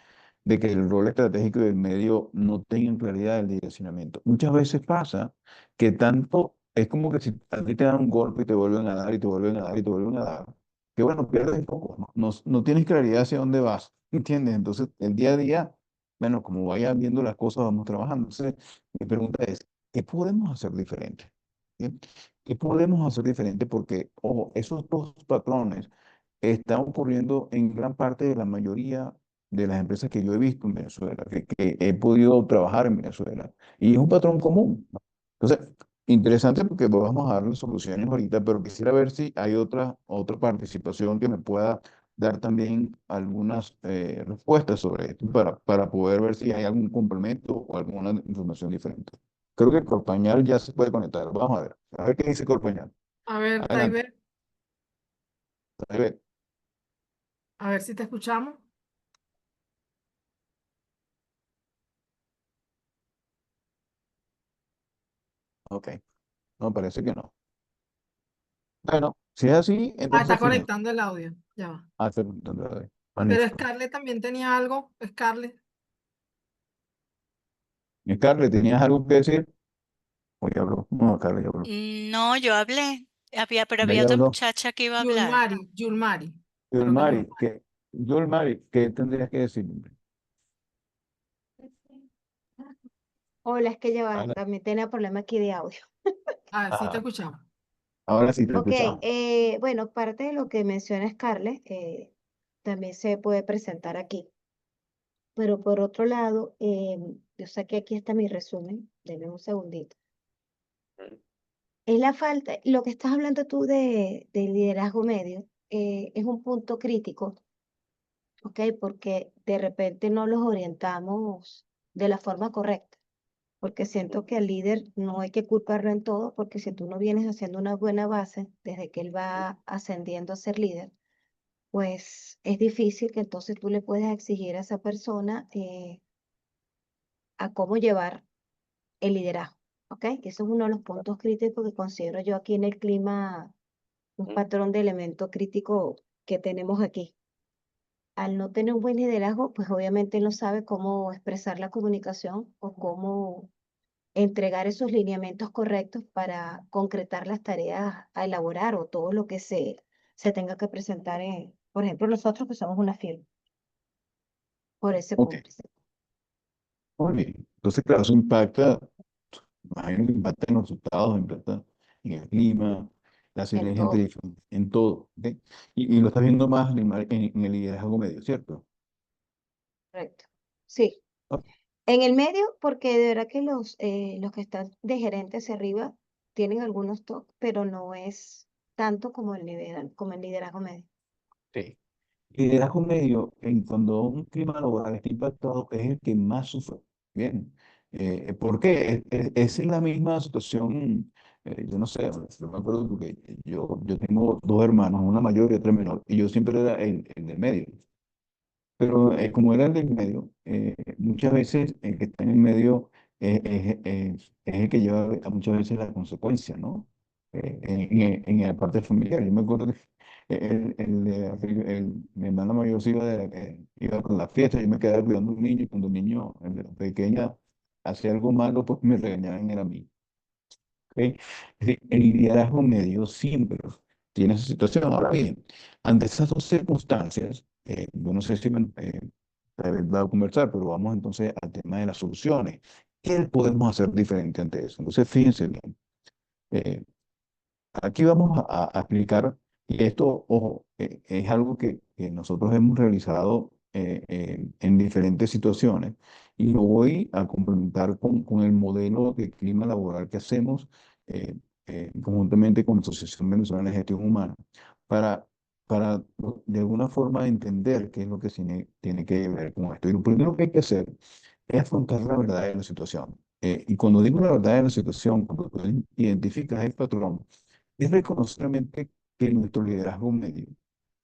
el rol estratégico del medio no tenga claridad del direccionamiento. Muchas veces pasa que tanto es como que si a ti te dan un golpe y te vuelven a dar y te vuelven a dar y te vuelven a dar, que bueno, pierdes el foco, ¿no? No tienes claridad hacia dónde vas, ¿entiendes? Entonces, el día a día bueno, como vaya viendo las cosas, vamos trabajando. Entonces, mi pregunta es, ¿qué podemos hacer diferente? ¿Bien? ¿Qué podemos hacer diferente? Porque, ojo, esos dos patrones están ocurriendo en gran parte de la mayoría de las empresas que yo he visto en Venezuela, que he podido trabajar en Venezuela. Y es un patrón común, ¿no? Entonces, interesante porque vamos a darle soluciones ahorita, pero quisiera ver si hay otra participación que me pueda dar también algunas respuestas sobre esto para poder ver si hay algún complemento o alguna información diferente. Creo que Corpañal ya se puede conectar. Vamos a ver qué dice Corpañal. A ver, Adelante. Taiber, A ver, a ver si te escuchamos. ok, no, parece que no. Bueno, si es así, Ah, está entonces fíjense. conectando el audio. Ya va. Pero Magnífico. Scarlett también tenía algo. Scarlett. Scarlett, ¿tenías algo que decir? O ya habló. No, Scarlett ya habló. No, yo hablé, pero Ya había ya otra habló. muchacha que iba a hablar. Yulmari. Yulmari. Creo que Yulmari, Yulmari. ¿qué tendrías que decir? Hola, es que ya va, Ahora, también tenía problema aquí de audio. Ah, sí te ajá, escuchamos. ahora sí te Ok, escuchamos. bueno, parte de lo que menciona Scarlett también se puede presentar aquí. Pero por otro lado, yo saqué aquí está mi resumen, denme un segundito. Es la falta, lo que estás hablando tú de liderazgo medio, es un punto crítico, ¿ok? Porque de repente no los orientamos de la forma correcta. Porque siento que al líder no hay que culparlo en todo, porque si tú no vienes haciendo una buena base desde que él va ascendiendo a ser líder, pues es difícil que entonces tú le puedas exigir a esa persona a cómo llevar el liderazgo, ¿ok? Que eso es uno de los puntos críticos que considero yo aquí en el clima, un patrón de elemento crítico que tenemos aquí. Al no tener un buen liderazgo, pues obviamente él no sabe cómo expresar la comunicación o cómo entregar esos lineamientos correctos para concretar las tareas a elaborar o todo lo que se tenga que presentar por ejemplo, nosotros que somos una firma, por ese Ok, punto. muy bien. Entonces, claro, eso impacta, imagino que impacta en los resultados, impacta en el clima, la En sinergia entre todo, diferentes, en todo. ¿Ok? Y lo estás viendo más en el liderazgo medio, ¿cierto? correcto. Sí, Ok, en el medio, porque de verdad que los que están de gerente hacia arriba tienen algunos toques, pero no es tanto como como el liderazgo medio. sí. Liderazgo medio, cuando un clima laboral está impactado, es el que más sufre. Bien. ¿Por qué? Es la misma situación, yo no sé, no me acuerdo porque yo tengo dos hermanos, una mayor y otra menor, y yo siempre era el del medio. Pero como era el del medio, muchas veces el que está en el medio es el que lleva muchas veces la consecuencia, ¿no? En la parte familiar. Yo me acuerdo que mi hermana mayor se iba con la fiesta, yo me quedaba cuidando a un niño, y cuando un niño pequeña hacía algo malo, pues me regañaban era a mí. ¿Ok? Es decir, el liderazgo medio siempre tiene esa situación. Ahora bien, ante esas dos circunstancias, yo no sé si tal vez va a conversar, pero vamos entonces al tema de las soluciones. ¿Qué podemos hacer diferente ante eso? Entonces, fíjense bien. eh, Aquí vamos a explicar, y esto, ojo, es algo que nosotros hemos realizado en diferentes situaciones, y lo voy a complementar con el modelo de clima laboral que hacemos conjuntamente con la Asociación Venezolana de Gestión Humana, para, para de alguna forma entender qué es lo que tiene que ver con esto. Y lo primero que hay que hacer es afrontar la verdad de la situación. Y cuando digo la verdad de la situación, cuando tú identificas el patrón, es reconocer realmente que nuestro liderazgo medio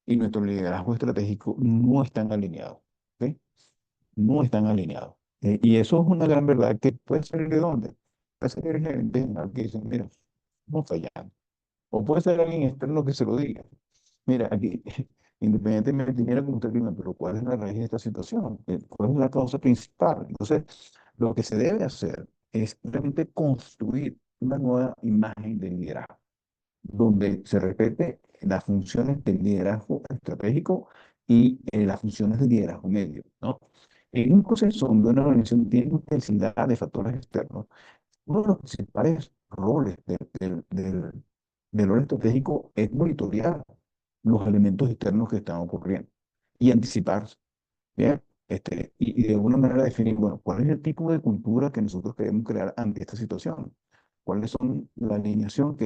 y nuestro liderazgo estratégico no están alineados. ¿Ok? No están alineados. Y eso es una gran verdad que puede salir de dónde. Puede salir el gerente general que dice, mira, no fallando. O puede ser alguien externo que se lo diga. Mira, aquí, independientemente de quién era como usted diga, pero ¿cuál es la raíz de esta situación? ¿Cuál es la causa principal? Entonces, lo que se debe hacer es realmente construir una nueva imagen de liderazgo donde se respete las funciones del liderazgo estratégico y las funciones del liderazgo medio, ¿no? En un proceso donde una organización tiene intensidad de factores externos, uno de los principales roles del rol estratégico es monitorear los elementos externos que están ocurriendo y anticiparse. Bien, y de alguna manera definir, bueno, cuál es el tipo de cultura que nosotros queremos crear ante esta situación, cuáles son la alineación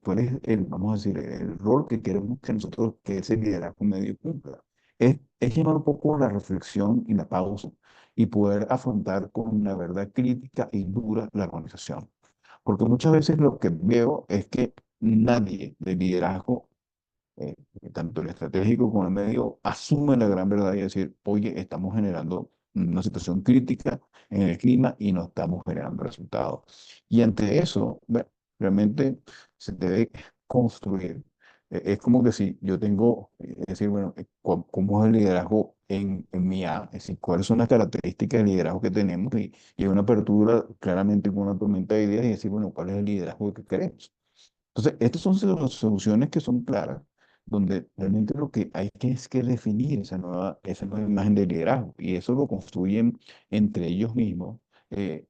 cuál es vamos a decir, el rol que queremos que nosotros, que ese liderazgo medio cumpla. Es llevar un poco la reflexión y la pausa y poder afrontar con la verdad crítica y dura la organización. Porque muchas veces lo que veo es que nadie de liderazgo eh, tanto el estratégico como el medio, asume la gran verdad y decir, oye, estamos generando una situación crítica en el clima y no estamos generando resultados. Y ante eso, bueno, realmente se debe construir. Es como que si yo tengo, es decir, bueno, ¿cómo es el liderazgo en mi A? Es decir, ¿cuáles son las características del liderazgo que tenemos? Y una apertura claramente con una tormenta de ideas y decir, bueno, ¿cuál es el liderazgo que queremos? Entonces, estas son soluciones que son claras, donde realmente lo que hay que es que definir esa nueva imagen de liderazgo, y eso lo construyen entre ellos mismos,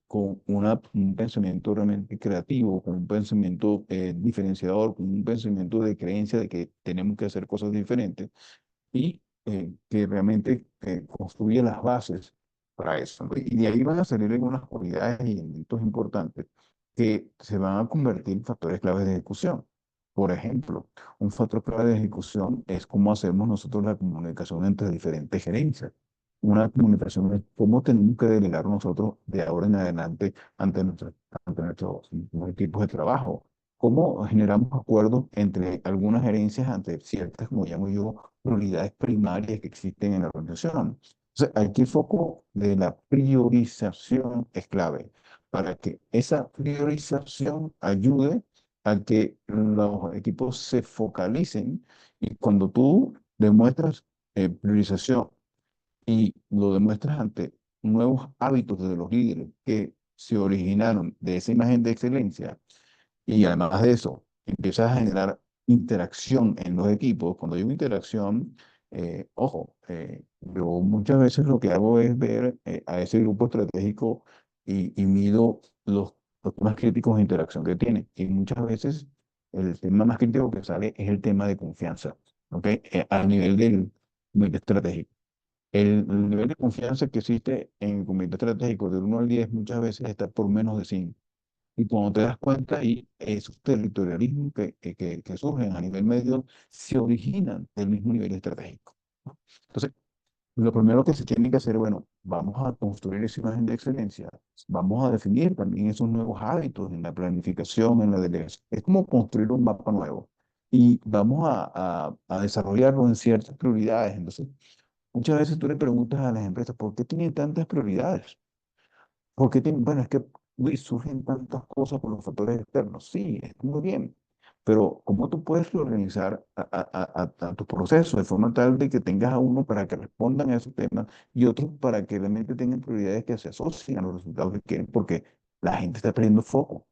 con un pensamiento realmente creativo, con un pensamiento diferenciador, con un pensamiento de creencia de que tenemos que hacer cosas diferentes y que realmente construye las bases para eso, ¿no? Y de ahí van a salir algunas cualidades y elementos importantes que se van a convertir en factores claves de ejecución. Por ejemplo, un factor clave de ejecución es cómo hacemos nosotros la comunicación entre diferentes gerencias. Una comunicación es cómo tenemos que delegar nosotros de ahora en adelante ante nuestros equipos de trabajo. ¿Cómo generamos acuerdos entre algunas gerencias ante ciertas, como llamo yo, prioridades primarias que existen en la organización? Entonces, aquí el foco de la priorización es clave para que esa priorización ayude a que los equipos se focalicen y cuando tú demuestras priorización y lo demuestras ante nuevos hábitos de los líderes que se originaron de esa imagen de excelencia, y además de eso, empiezas a generar interacción en los equipos. Cuando digo interacción, ojo, yo muchas veces lo que hago es ver a ese grupo estratégico y mido los temas críticos de interacción que tiene. Y muchas veces el tema más crítico que sale es el tema de confianza, ¿ok? A nivel del comité estratégico. El nivel de confianza que existe en el comité estratégico del 1 al 10 muchas veces está por menos de 5. Y cuando te das cuenta, y esos territorialismos que surgen a nivel medio se originan del mismo nivel estratégico, ¿no? Entonces, lo primero que se tiene que hacer, bueno, vamos a construir esa imagen de excelencia, vamos a definir también esos nuevos hábitos en la planificación, en la delegación. Es como construir un mapa nuevo y vamos a desarrollarlo en ciertas prioridades. Entonces, muchas veces tú le preguntas a las empresas, ¿por qué tienen tantas prioridades? Porque bueno, es que uy, surgen tantas cosas por los factores externos. Sí, está muy bien. Pero ¿cómo tú puedes reorganizar a tu proceso de forma tal de que tengas a uno para que respondan a esos temas y otros para que realmente tengan prioridades que se asocien a los resultados que quieren? Porque la gente está perdiendo foco.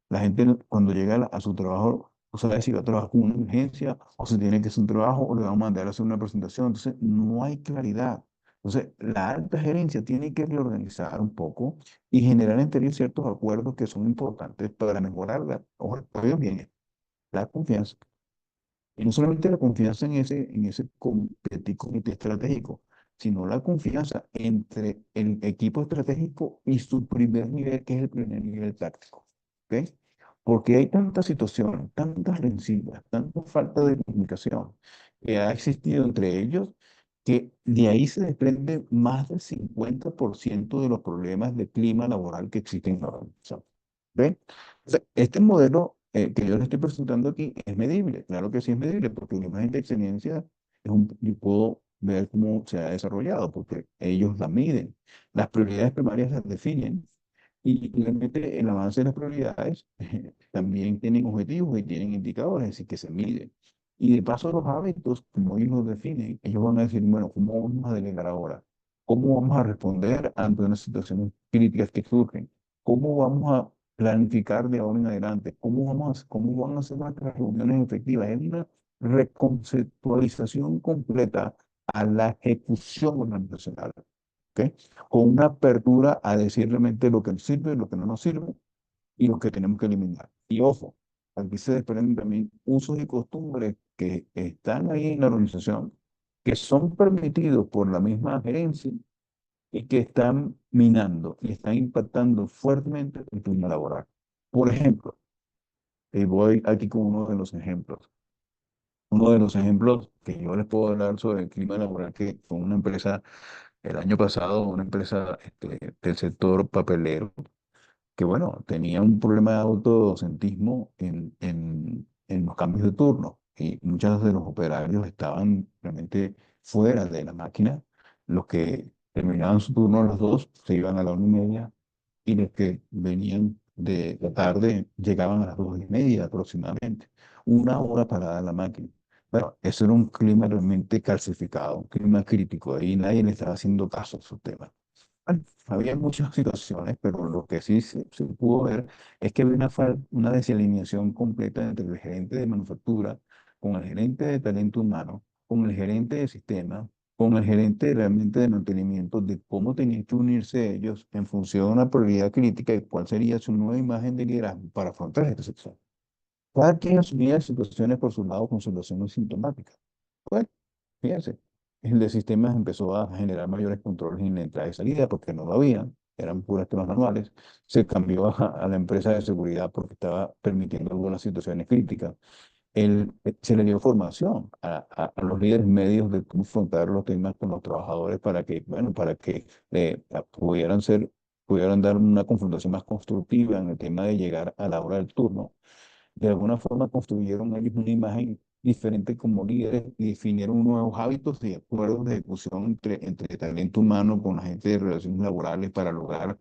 La gente cuando llega a su trabajo no sabe si va a trabajar con una urgencia o si tiene que hacer un trabajo o le va a mandar a hacer una presentación. Entonces, no hay claridad. Entonces, la alta gerencia tiene que reorganizar un poco y generar entre ellos ciertos acuerdos que son importantes para mejorar oigan bien, la confianza. Y no solamente la confianza en ese comité estratégico, sino la confianza entre el equipo estratégico y su primer nivel, que es el primer nivel táctico. ¿Ok? Porque hay tantas situaciones, tantas rencillas, tanta falta de comunicación que ha existido entre ellos, que de ahí se desprende más del 50% de los problemas de clima laboral que existen en la organización. ¿Ven? O sea, este modelo que yo les estoy presentando aquí es medible, claro que sí es medible, porque una imagen de excelencia yo puedo ver cómo se ha desarrollado, porque ellos la miden. Las prioridades primarias las definen y realmente el avance de las prioridades también tienen objetivos y tienen indicadores, así que se miden. Y de paso los hábitos, como ellos los definen, ellos van a decir, bueno, ¿cómo vamos a delegar ahora? ¿Cómo vamos a responder ante unas situaciones críticas que surgen? ¿Cómo vamos a planificar de ahora en adelante? ¿Cómo van a ser nuestras reuniones efectivas? Es una reconceptualización completa a la ejecución organizacional. ¿ok? Con una apertura a decir realmente lo que nos sirve, lo que no nos sirve y lo que tenemos que eliminar. Y ojo, aquí se desprenden también usos y costumbres que están ahí en la organización, que son permitidos por la misma gerencia y que están minando y están impactando fuertemente el clima laboral. Por ejemplo, y voy aquí con uno de los ejemplos. Uno de los ejemplos que yo les puedo dar sobre el clima laboral que con una empresa el año pasado, una empresa del sector papelero, que bueno, tenía un problema de autosentismo en los cambios de turno y muchos de los operarios estaban realmente fuera de la máquina. Los que terminaban su turno a las 2 se iban a la 1:30 y los que venían de la tarde llegaban a las 2:30 aproximadamente. Una hora parada en la máquina. Bueno, eso era un clima realmente calcificado, un clima crítico. Ahí nadie le estaba haciendo caso a su tema. Bueno, había muchas situaciones, pero lo que sí se pudo ver es que había una desalineación completa entre el gerente de manufactura, con el gerente de talento humano, con el gerente de sistema, con el gerente realmente de mantenimiento, de cómo tenían que unirse ellos en función de una prioridad crítica y cuál sería su nueva imagen de liderazgo para afrontar esta situación. Cada quien asumía situaciones por su lado con soluciones sintomáticas. Bueno, fíjense, el de sistemas empezó a generar mayores controles en la entrada y salida porque no lo habían, eran puras temas manuales. Se cambió a la empresa de seguridad porque estaba permitiendo algunas situaciones críticas. Se le dio formación a los líderes medios de cómo afrontar los temas con los trabajadores para que, bueno, para que pudieran dar una confrontación más constructiva en el tema de llegar a la hora del turno. De alguna forma construyeron ellos una imagen diferente como líderes y definieron nuevos hábitos y acuerdos de ejecución entre talento humano con la gente de relaciones laborales para lograr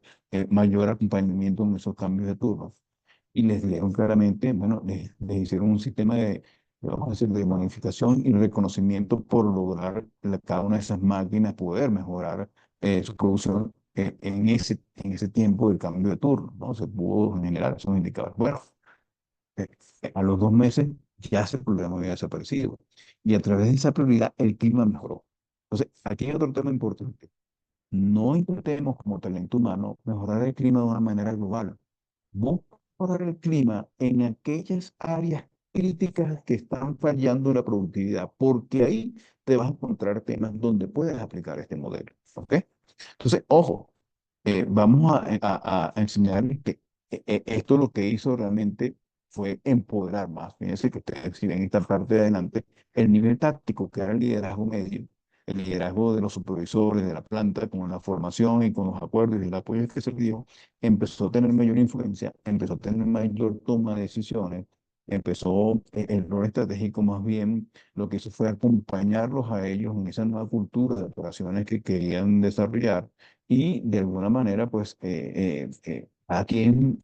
mayor acompañamiento en esos cambios de turno. Y les dieron claramente, bueno, les hicieron un sistema vamos a decir, de bonificación y reconocimiento por lograr cada una de esas máquinas poder mejorar su producción en ese tiempo del cambio de turno, ¿no? Se pudo generar esos indicadores. Bueno, eh, a los 2 meses ya ese problema había desaparecido. Y a través de esa prioridad el clima mejoró. Entonces, aquí hay otro tema importante. No intentemos como talento humano mejorar el clima de una manera global. Busca mejorar el clima en aquellas áreas críticas que están fallando en la productividad, porque ahí te vas a encontrar temas donde puedes aplicar este modelo. ¿Ok? Entonces, ojo, vamos a enseñarles que esto lo que hizo realmente fue empoderar más. Fíjense que ustedes, si ven esta parte de adelante, el nivel táctico, que era el liderazgo medio, el liderazgo de los supervisores de la planta, con la formación y con los acuerdos y el apoyo que se le dio, empezó a tener mayor influencia, empezó a tener mayor toma de decisiones, empezó el rol estratégico más bien, lo que hizo fue acompañarlos a ellos en esa nueva cultura de operaciones que querían desarrollar y de alguna manera, pues, cada quien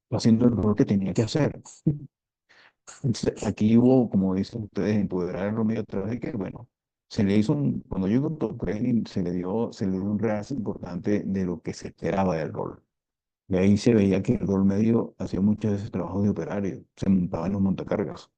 va haciendo el rol que tenía que hacer. Entonces, aquí hubo, como dicen ustedes, empoderar al medio a través de que, bueno, cuando yo digo top training, se le dio un realce importante de lo que se esperaba del rol. Y ahí se veía que el rol medio hacía muchas veces trabajos de operario, se montaba en los montacargas,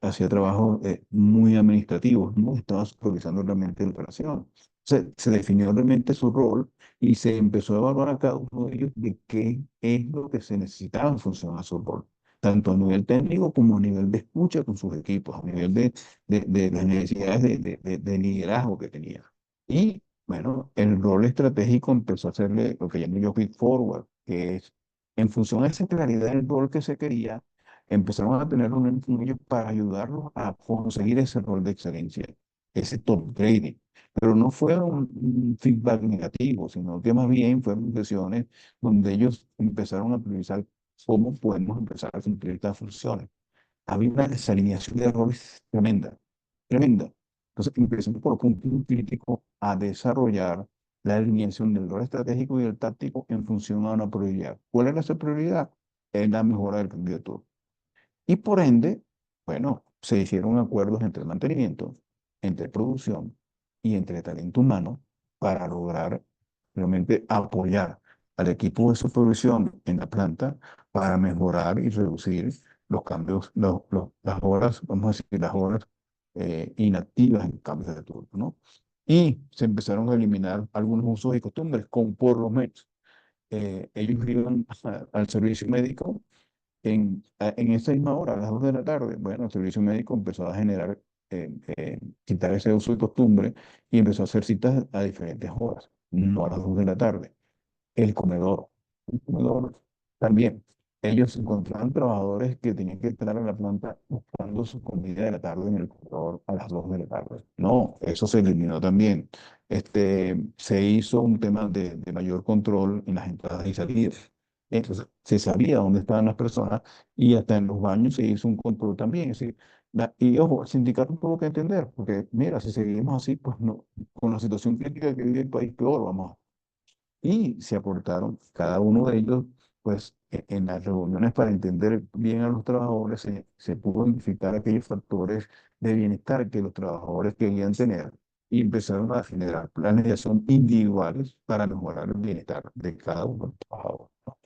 hacía trabajos muy administrativos, no estaba supervisando realmente la operación. Se definió realmente su rol y se empezó a evaluar a cada uno de ellos de qué es lo que se necesitaba en función a su rol, tanto a nivel técnico como a nivel de escucha con sus equipos, a nivel de las necesidades de liderazgo que tenía. Y bueno, el rol estratégico empezó a hacerle lo que llamo yo feed forward, que es en función a esa claridad del rol que se quería, empezaron a tener reuniones con ellos para ayudarlos a conseguir ese rol de excelencia, ese top grading. Pero no fue un feedback negativo, sino que más bien fueron sesiones donde ellos empezaron a priorizar cómo podemos empezar a cumplir estas funciones. Había una desalineación de roles tremenda, tremenda. Entonces empezamos por punto crítico a desarrollar la alineación del rol estratégico y el táctico en función a una prioridad. ¿Cuál era esa prioridad? Es la mejora del candidato. Y por ende, bueno, se hicieron acuerdos entre mantenimiento, entre producción y entre talento humano para lograr realmente apoyar al equipo de supervisión en la planta para mejorar y reducir los cambios, las horas, vamos a decir, las horas inactivas en cambios de turno, ¿no? y se empezaron a eliminar algunos usos y costumbres, como por lo menos ellos iban al servicio médico en esa misma hora, a las 2 de la tarde. Bueno, el servicio médico empezó a generar, quitar ese uso y costumbre y empezó a hacer citas a diferentes horas, no a las 2 de la tarde. El comedor. El comedor también. Ellos encontraban trabajadores que tenían que estar en la planta buscando su comida de la tarde en el comedor a las 2 de la tarde. No, eso se eliminó también. Se hizo un tema de mayor control en las entradas y salidas. Entonces, se sabía dónde estaban las personas y hasta en los baños se hizo un control también. Es decir, y ojo, el sindicato tuvo que entender, porque mira, si seguimos así, pues no, con la situación crítica que vive el país, peor vamos y se aportaron cada uno de ellos, pues en las reuniones para entender bien a los trabajadores, se pudo identificar aquellos factores de bienestar que los trabajadores querían tener y empezaron a generar planes de acción individuales para mejorar el bienestar de cada uno de los trabajadores, ¿no?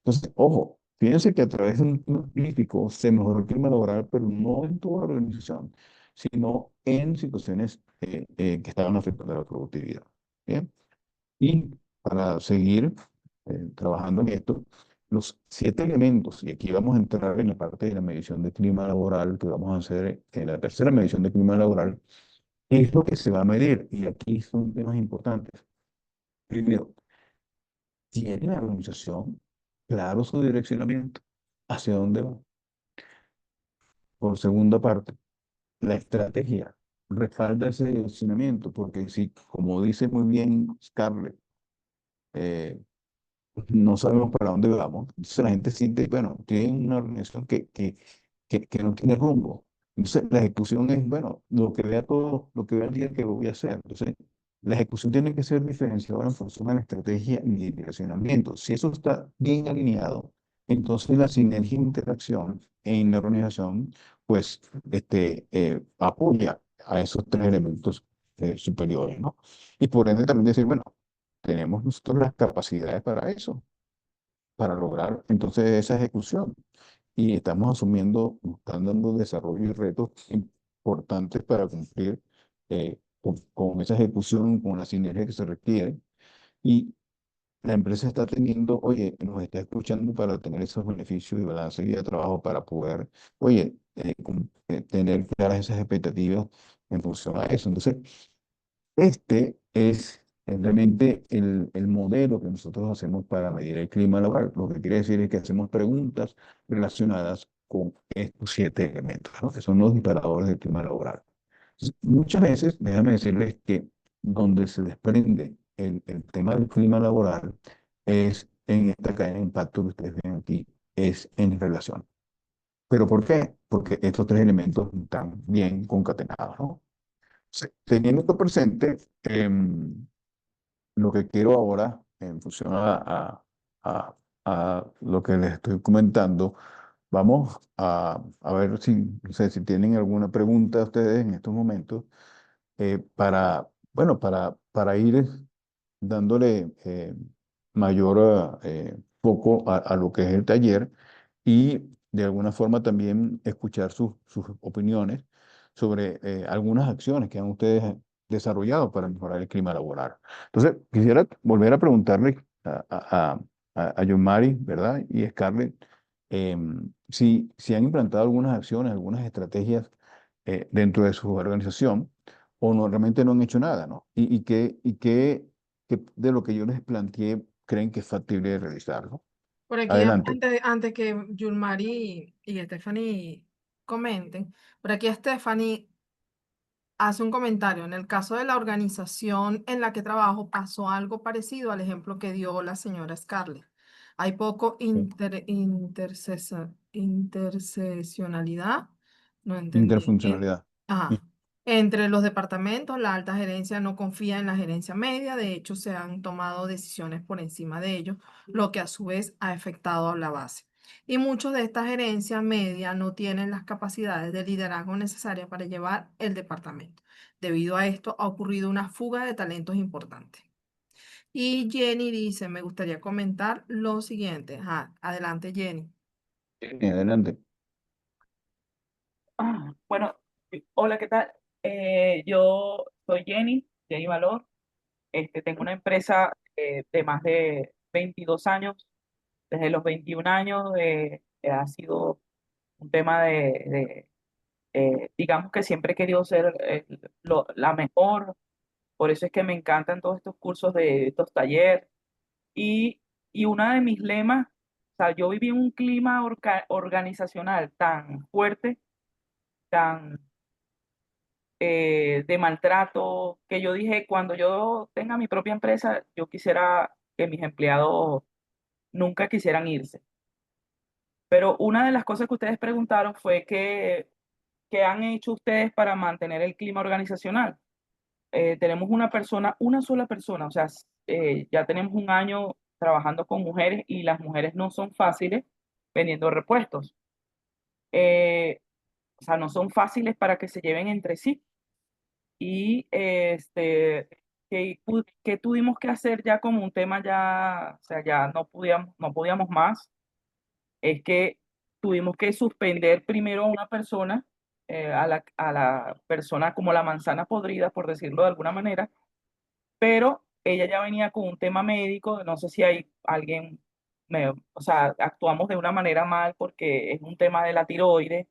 Entonces, ojo, fíjense que a través de un plan político se mejoró el clima laboral, pero no en toda la organización, sino en situaciones que estaban afectando a la productividad. ¿Bien? Y para seguir trabajando en esto, los 7 elementos, y aquí vamos a entrar en la parte de la medición de clima laboral, que vamos a hacer en la tercera medición de clima laboral, es lo que se va a medir. Y aquí son temas importantes. Primero, ¿tiene la organización claro su direccionamiento? ¿Hacia dónde va? Por segunda parte, la estrategia respalda ese direccionamiento, porque si, como dice muy bien Scarlett, eh, no sabemos para dónde vamos. Entonces la gente siente, bueno, tiene una organización que no tiene rumbo. Entonces la ejecución es, bueno, lo que vea todo, lo que vea el día que voy a hacer. Entonces la ejecución tiene que ser diferenciada en función de la estrategia y el direccionamiento. Si eso está bien alineado, entonces la sinergia e interacción en la organización, pues, apoya a esos 3 elementos superiores, ¿no? Y por ende también decir, bueno, tenemos nosotros las capacidades para eso, para lograr entonces esa ejecución. Y estamos asumiendo, están dando desarrollo y retos importantes para cumplir con esa ejecución, con la sinergia que se requiere. Y la empresa está teniendo, oye, nos está escuchando para tener esos beneficios y balance de trabajo para poder, oye, tener claras esas expectativas en función a eso. Entonces, este es realmente el modelo que nosotros hacemos para medir el clima laboral. Lo que quiere decir es que hacemos preguntas relacionadas con estos 7 elementos, ¿no? Que son los disparadores del clima laboral. Entonces, muchas veces, déjame decirles que donde se desprende el tema del clima laboral es en esta cadena de impacto que ustedes ven aquí, es en relación. ¿Pero por qué? Porque estos 3 elementos están bien concatenados, ¿no? Sí, teniendo esto presente, lo que quiero ahora, en función a lo que les estoy comentando, vamos a ver si, no sé, si tienen alguna pregunta ustedes en estos momentos, bueno, para ir dándole mayor foco a lo que es el taller y de alguna forma también escuchar sus opiniones sobre algunas acciones que han ustedes desarrollado para mejorar el clima laboral. Entonces, quisiera volver a preguntarle a Yomari, ¿verdad? Y Scarlett, si han implantado algunas acciones, algunas estrategias dentro de su organización o no, realmente no han hecho nada, ¿no? ¿Qué de lo que yo les planteé creen que es factible de realizarlo? Por aquí, Adelante. antes que Yulmari y Stephanie comenten, por aquí Stephanie hace un comentario. En el caso de la organización en la que trabajo, pasó algo parecido al ejemplo que dio la señora Scarlett. Hay poco Sí. interseccionalidad, no entendí. Interfuncionalidad. Ajá. Entre los departamentos, la alta gerencia no confía en la gerencia media, de hecho se han tomado decisiones por encima de ellos, lo que a su vez ha afectado a la base. Y muchos de esta gerencia media no tienen las capacidades de liderazgo necesarias para llevar el departamento. Debido a esto ha ocurrido una fuga de talentos importante. Y Jenny dice, me gustaría comentar lo siguiente. Ajá, adelante, Jenny. Sí, adelante. Bueno, hola, ¿qué tal? Yo soy Jenny, tiene valor. Tengo una empresa de más de 22 años. Desde los 21 años ha sido un tema digamos que siempre he querido ser la mejor. Por eso es que me encantan todos estos cursos de estos talleres. Y, y una de mis lemas, o sea, yo viví en un clima organizacional tan fuerte, tan de maltrato, que yo dije, cuando yo tenga mi propia empresa, yo quisiera que mis empleados nunca quisieran irse. Pero una de las cosas que ustedes preguntaron fue qué han hecho ustedes para mantener el clima organizacional. Tenemos una sola persona, o sea, ya tenemos un año trabajando con mujeres y las mujeres no son fáciles vendiendo repuestos. O sea, no son fáciles para que se lleven entre sí. Y que tuvimos que hacer ya como un tema ya, o sea, ya no podíamos más, es que tuvimos que suspender primero a una persona, a la persona como la manzana podrida, por decirlo de alguna manera, pero ella ya venía con un tema médico, no sé si hay alguien, o sea, actuamos de una manera mal porque es un tema de la tiroides,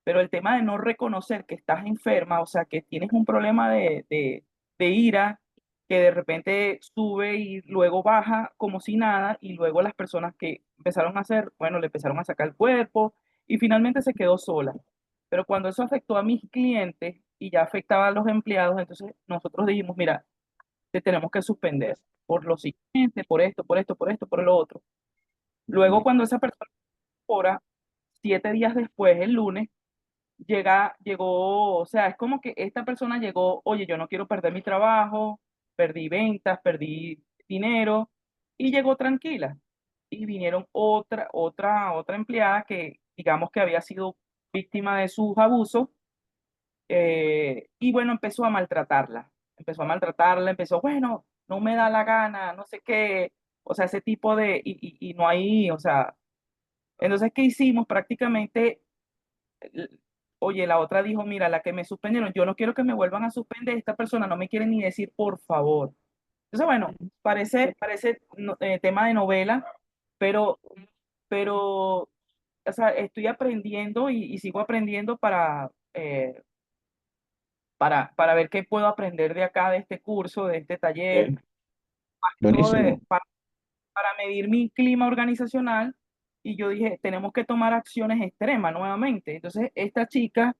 pero el tema de no reconocer que estás enferma, o sea, que tienes un problema de ira, que de repente sube y luego baja como si nada, y luego las personas que empezaron a hacer, bueno, le empezaron a sacar el cuerpo y finalmente se quedó sola. Pero cuando eso afectó a mis clientes y ya afectaba a los empleados, entonces nosotros dijimos, mira, te tenemos que suspender por lo siguiente, por esto, por esto, por esto, por lo otro. Luego, cuando esa persona ahora, 7 días después, el lunes, llegó, o sea, es como que esta persona llegó, oye, yo no quiero perder mi trabajo, perdí ventas, perdí dinero, y llegó tranquila. Y vinieron otra empleada que, digamos que había sido víctima de sus abusos, y bueno, empezó a maltratarla, empezó, bueno, no me da la gana, no sé qué, o sea, ese tipo y no hay, o sea, entonces, ¿qué hicimos? Prácticamente l- oye, la otra dijo, mira, la que me suspendieron, yo no quiero que me vuelvan a suspender, esta persona no me quiere ni decir por favor. Entonces, bueno, parece tema de novela, pero, pero, o sea, estoy aprendiendo y sigo aprendiendo para ver qué puedo aprender de acá, de este curso, de este taller, Ok, todo buenísimo. para medir mi clima organizacional. Y yo dije, tenemos que tomar acciones extremas nuevamente. Entonces, esta chica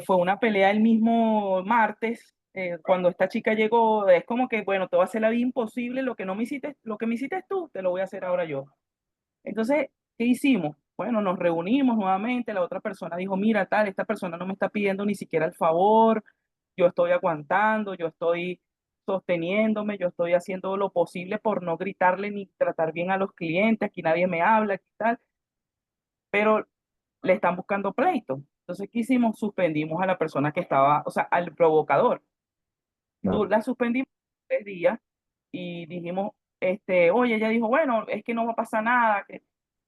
fue una pelea el mismo martes, cuando esta chica llegó, es como que, bueno, te voy a hacer la vida imposible, lo que no me hiciste, lo que me hiciste tú, te lo voy a hacer ahora yo. Entonces, ¿qué hicimos? Bueno, nos reunimos nuevamente, la otra persona dijo, mira, tal, esta persona no me está pidiendo ni siquiera el favor, yo estoy aguantando, yo estoy sosteniéndome, yo estoy haciendo lo posible por no gritarle ni tratar bien a los clientes, aquí nadie me habla, aquí tal, pero le están buscando pleito. Entonces, ¿qué hicimos? Suspendimos a la persona que estaba, o sea, al provocador. Claro. La suspendimos 3 días y dijimos, oye, ella dijo, bueno, es que no va a pasar nada, que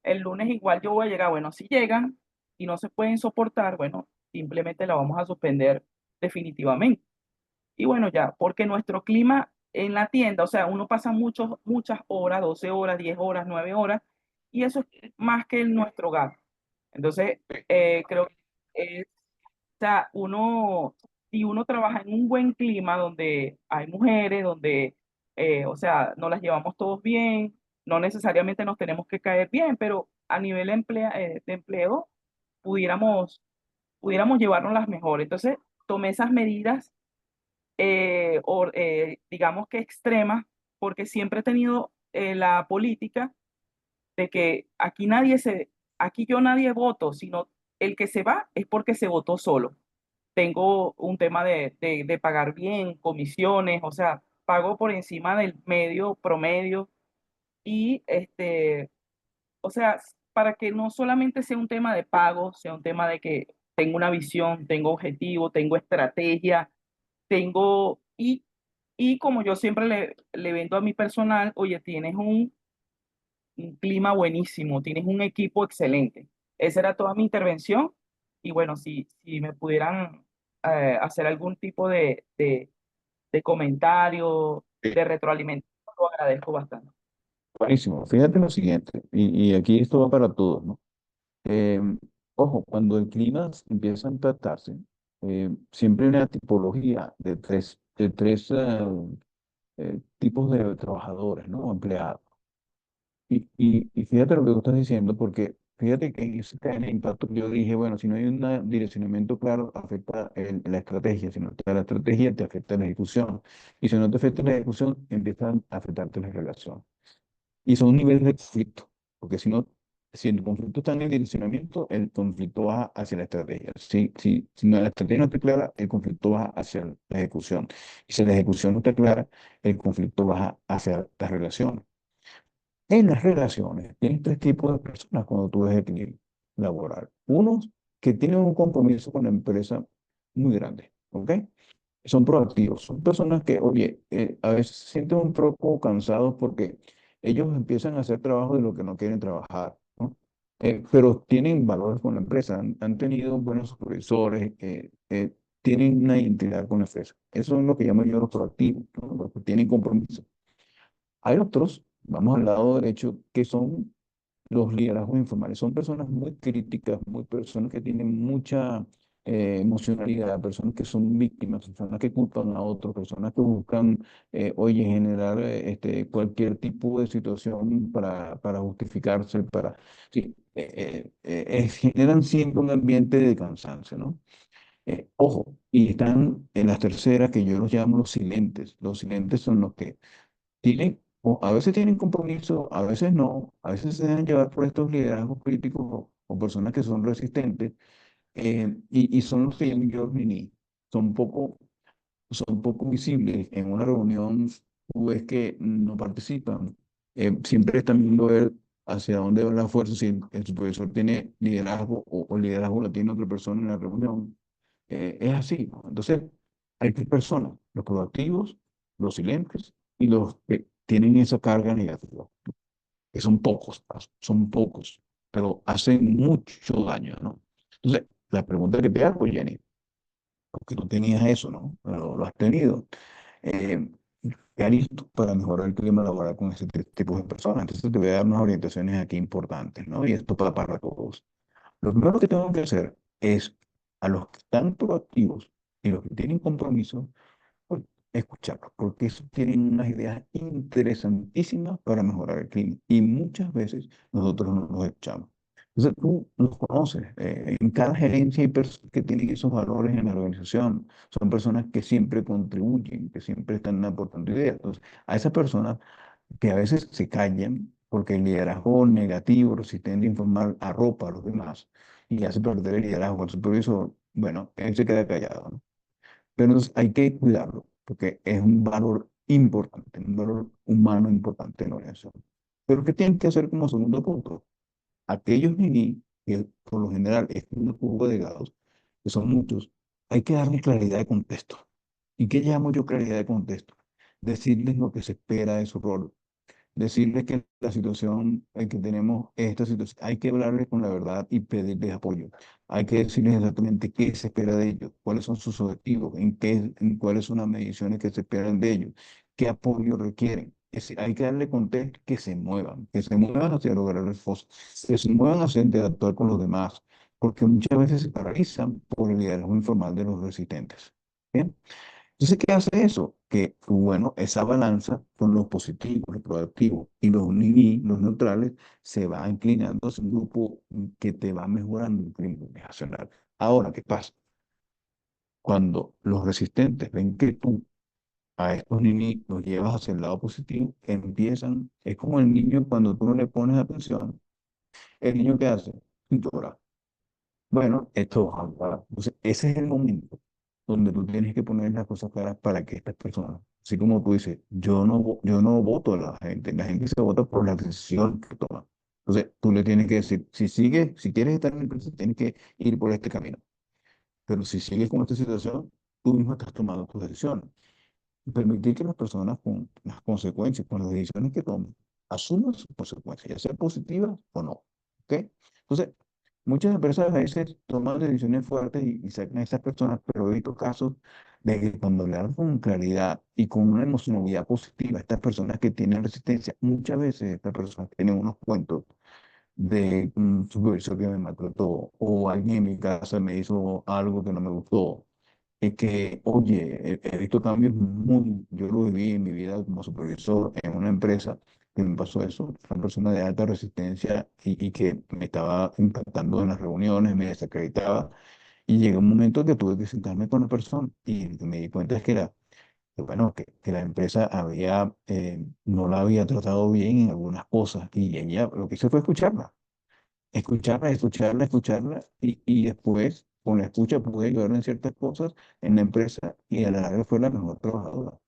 el lunes igual yo voy a llegar. Bueno, si llegan y no se pueden soportar, bueno, simplemente la vamos a suspender definitivamente. Y bueno, ya, porque nuestro clima en la tienda, o sea, uno pasa muchas horas, 12 horas, 10 horas, 9 horas, y eso es más que en nuestro hogar. Entonces, creo que o sea, si uno trabaja en un buen clima donde hay mujeres, donde, o sea, nos las llevamos todos bien, no necesariamente nos tenemos que caer bien, pero a nivel de empleo pudiéramos llevarnos las mejor. Entonces, tomé esas medidas, digamos que extremas, porque siempre he tenido la política de que aquí yo nadie voto, sino el que se va es porque se votó solo. Tengo un tema de pagar bien, comisiones, o sea, pago por encima del medio promedio y o sea, para que no solamente sea un tema de pago, sea un tema de que tengo una visión, tengo objetivo, tengo estrategia, y como yo siempre le vendo a mi personal, oye, tienes un clima buenísimo, tienes un equipo excelente. Esa era toda mi intervención. Y bueno, si me pudieran hacer algún tipo de comentarios, Sí. de retroalimentación, lo agradezco bastante. Buenísimo. Fíjate lo siguiente, y aquí esto va para todos, ¿no? Eh, Ojo, cuando el clima empieza a impactarse, siempre hay una tipología de tres tipos de trabajadores, ¿no? Empleados. Y fíjate lo que tú estás diciendo, porque fíjate que en ese cadena de impacto yo dije, bueno, si no hay un direccionamiento claro, afecta la estrategia. Si no está la estrategia, te afecta la ejecución. Y si no te afecta la ejecución, empiezan a afectarte las relaciones. Y son niveles de conflicto, porque si no, si el conflicto está en el direccionamiento, el conflicto va hacia la estrategia. Si no, la estrategia no está clara, el conflicto va hacia la ejecución. Y si la ejecución no está clara, el conflicto va hacia las relaciones. En las relaciones, tienes tres tipos de personas cuando tú ves equilibrio laboral. Unos que tienen un compromiso con la empresa muy grande, ¿ok? Son proactivos, son personas que, oye, a veces se sienten un poco cansados porque ellos empiezan a hacer trabajo de lo que no quieren trabajar, ¿no? Pero tienen valores con la empresa, han tenido buenos supervisores, tienen una identidad con la empresa. Eso es lo que llamo yo los proactivos, ¿no? Los que tienen compromiso. Hay otros, vamos al lado derecho, que son los liderazgos informales. Son personas muy críticas, muy personas que tienen mucha emocionalidad, personas que son víctimas, personas que culpan a otros, personas que buscan, oye, generar cualquier tipo de situación para justificarse, sí, generan siempre un ambiente de cansancio, ¿no? Ojo, y están en las terceras que yo los llamo los silentes. Los silentes son los que tienen, o a veces tienen compromiso, a veces no, a veces se dejan llevar por estos liderazgos críticos o personas que son resistentes, y son los que llaman yo mini. Son poco, son poco visibles. En una reunión tú ves que no participan. Siempre están viendo ver hacia dónde va la fuerza, si el supervisor tiene liderazgo o el liderazgo lo tiene otra persona en la reunión. Es así, ¿no? Entonces, hay tres personas, los proactivos, los silentes y los que tienen esa carga negativa, que son pocos, pero hacen mucho daño, ¿no? Entonces, la pregunta que te hago, Jenny, porque no tenías eso, ¿no? Pero lo has tenido. Eh, ¿Qué harías tú para mejorar el clima laboral con ese tipo de personas? Entonces, te voy a dar unas orientaciones aquí importantes, ¿no? Y esto para todos. Lo primero que tengo que hacer es a los que están proactivos y los que tienen compromiso, pues, escucharlos, porque eso tienen unas ideas interesantísimas para mejorar el clima. Y muchas veces nosotros no los escuchamos. Entonces tú los conoces. En cada gerencia hay personas que tienen esos valores en la organización. Son personas que siempre contribuyen, que siempre están aportando ideas. Entonces, a esas personas que a veces se callan porque el liderazgo negativo, resistente a informar, arropa a los demás y hace perder el liderazgo al supervisor, bueno, él se queda callado, ¿no? Pero entonces hay que cuidarlo porque es un valor importante, un valor humano importante en la organización. Pero ¿qué tienen que hacer como segundo punto? Aquellos niños que por lo general es un grupo de gatos, que son muchos, hay que darles claridad de contexto. ¿Y qué llamo yo claridad de contexto? Decirles lo que se espera de su rol, decirles que la situación en que tenemos esta situación, hay que hablarles con la verdad y pedirles apoyo. Hay que decirles exactamente qué se espera de ellos, cuáles son sus objetivos, cuáles son las mediciones que se esperan de ellos, qué apoyo requieren. Hay que darle contexto que se muevan hacia lograr el FOS, que se muevan hacia interactuar con los demás, porque muchas veces se paralizan por el liderazgo informal de los resistentes. ¿Bien? Entonces, ¿qué hace eso? Que, bueno, esa balanza con los positivos, los proactivos y los neutrales se va inclinando hacia un grupo que te va mejorando el clima organizacional. Ahora, ¿qué pasa? Cuando los resistentes ven que tú a estos niños los llevas hacia el lado positivo, empiezan, es como el niño cuando tú no le pones atención, el niño ¿qué hace? Llora. Bueno, esto, entonces, ese es el momento donde tú tienes que poner las cosas claras para que estas personas, así como tú dices, yo no voto a la gente se vota por la decisión que toma. Entonces, tú le tienes que decir, si quieres estar en el proceso, tienes que ir por este camino. Pero si sigues con esta situación, tú mismo estás tomando tus decisiones. Permitir que las personas con las consecuencias, con las decisiones que tomen, asuman sus consecuencias, ya sean positivas o no. ¿Ok? Entonces, muchas empresas a veces toman decisiones fuertes y sacan a esas personas, pero he visto casos de que cuando le hablas con claridad y con una emocionalidad positiva, estas personas que tienen resistencia, muchas veces estas personas tienen unos cuentos de un supervisor que me maltrató o alguien en mi casa me hizo algo que no me gustó. Es que, oye, he visto cambios muy, yo lo viví en mi vida como supervisor en una empresa que me pasó eso, una persona de alta resistencia y que me estaba impactando en las reuniones, me desacreditaba y llegó un momento que tuve que sentarme con la persona y me di cuenta es que bueno, que la empresa no la había tratado bien en algunas cosas y ella lo que hizo fue escucharla y después con la escucha pude ayudar en ciertas cosas en la empresa y a la larga fue la mejor trabajadora,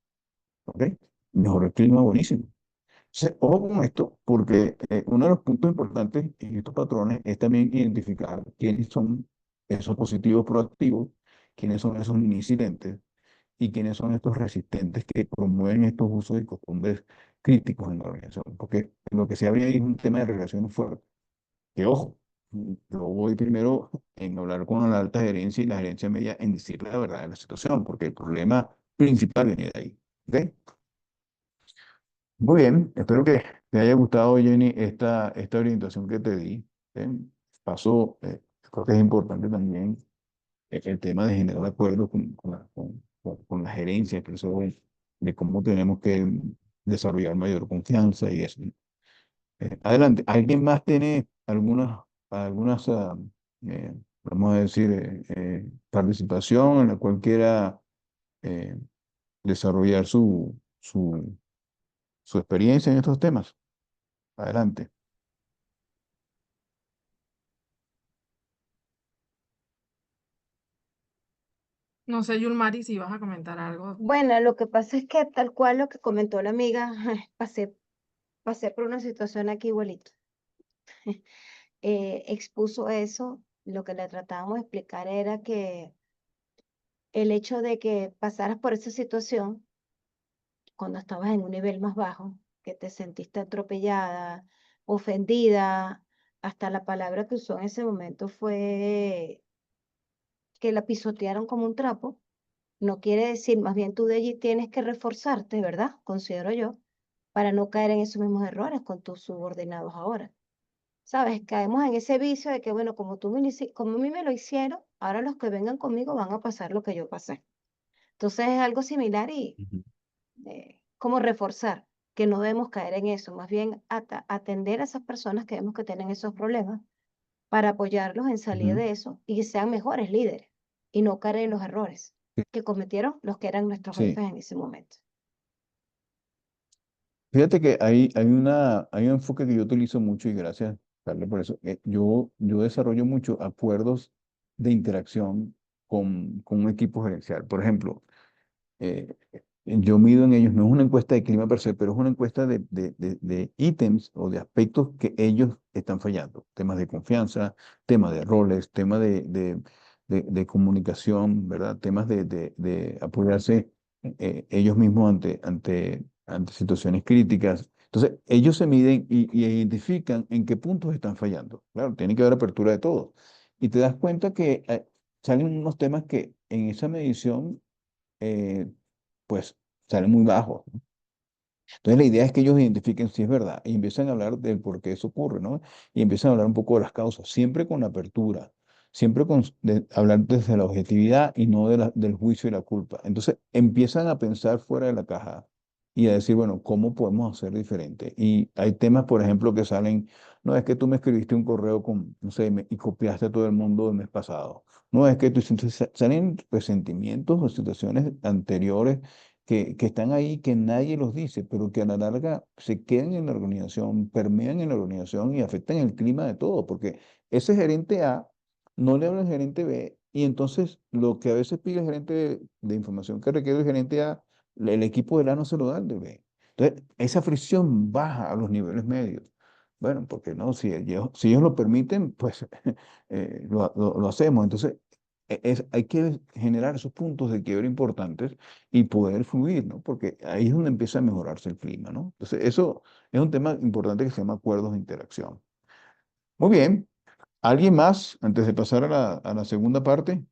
¿ok? Mejoró el clima, buenísimo. Ojo con esto, porque uno de los puntos importantes en estos patrones es también identificar quiénes son esos positivos proactivos, quiénes son esos incidentes y quiénes son estos resistentes que promueven estos usos y costumbres críticos en la organización. Porque lo que se habría ahí es un tema de relaciones fuertes. Que ojo, yo voy primero en hablar con la alta gerencia y la gerencia media en decirle la verdad de la situación, porque el problema principal viene de ahí. ¿Ok? Muy bien, espero que te haya gustado, Jenny, esta orientación que te di. ¿Eh? Paso, creo que es importante también el tema de generar acuerdos con la gerencia, incluso de cómo tenemos que desarrollar mayor confianza y eso. Adelante, ¿alguien más tiene algunas, eh, vamos a decir, participación en la cual quiera eh, desarrollar su experiencia en estos temas? Adelante. No sé, Yulmari, si vas a comentar algo. Bueno, lo que pasa es que tal cual lo que comentó la amiga, pasé por una situación aquí igualito. Expuso eso, lo que le tratábamos de explicar era que el hecho de que pasaras por esa situación cuando estabas en un nivel más bajo, que te sentiste atropellada, ofendida, hasta la palabra que usó en ese momento fue que la pisotearon como un trapo, no quiere decir, más bien tú de allí tienes que reforzarte, ¿verdad? Considero yo, para no caer en esos mismos errores con tus subordinados ahora. ¿Sabes? Caemos en ese vicio de que, bueno, como a mí me lo hicieron, ahora los que vengan conmigo van a pasar lo que yo pasé. Entonces es algo similar y Ujú. como reforzar que no debemos caer en eso, más bien atender a esas personas que vemos que tienen esos problemas para apoyarlos en salir Ujú. de eso y que sean mejores líderes y no caer en los errores Sí, que cometieron los que eran nuestros sí. jefes en ese momento. Fíjate que hay un enfoque que yo utilizo mucho y gracias, Carla, por eso. Yo desarrollo mucho acuerdos de interacción con un equipo gerencial. Por ejemplo, eh, yo mido en ellos, no es una encuesta de clima per se, pero es una encuesta de ítems o de aspectos que ellos están fallando. Temas de confianza, temas de roles, temas de comunicación, ¿verdad? Temas de apoyarse ellos mismos ante situaciones críticas. Entonces, ellos se miden y identifican en qué puntos están fallando. Claro, tiene que haber apertura de todo. Y te das cuenta que salen unos temas que en esa medición eh, pues salen muy bajos. Entonces la idea es que ellos identifiquen si es verdad y empiezan a hablar del por qué eso ocurre, ¿no? Y empiezan a hablar un poco de las causas, siempre con apertura, siempre hablar desde la objetividad y no del juicio y la culpa. Entonces empiezan a pensar fuera de la caja y a decir, bueno, ¿cómo podemos hacer diferente? Y hay temas, por ejemplo, que salen, no es que tú me escribiste un correo con, no sé, y copiaste a todo el mundo del mes pasado. No es que tú, entonces salen resentimientos o situaciones anteriores que están ahí, que nadie los dice, pero que a la larga se quedan en la organización, permean en la organización y afectan el clima de todo, porque ese gerente A no le habla al gerente B, y entonces lo que a veces pide el gerente de información que requiere el gerente A, el equipo del A no se lo da al de B. Entonces, esa fricción baja a los niveles medios. Bueno, porque no, si ellos lo permiten, pues lo hacemos. Entonces, hay que generar esos puntos de quiebre importantes y poder fluir, ¿no? Porque ahí es donde empieza a mejorarse el clima, ¿no? Entonces, eso es un tema importante que se llama acuerdos de interacción. Muy bien. ¿Alguien más antes de pasar a la segunda parte?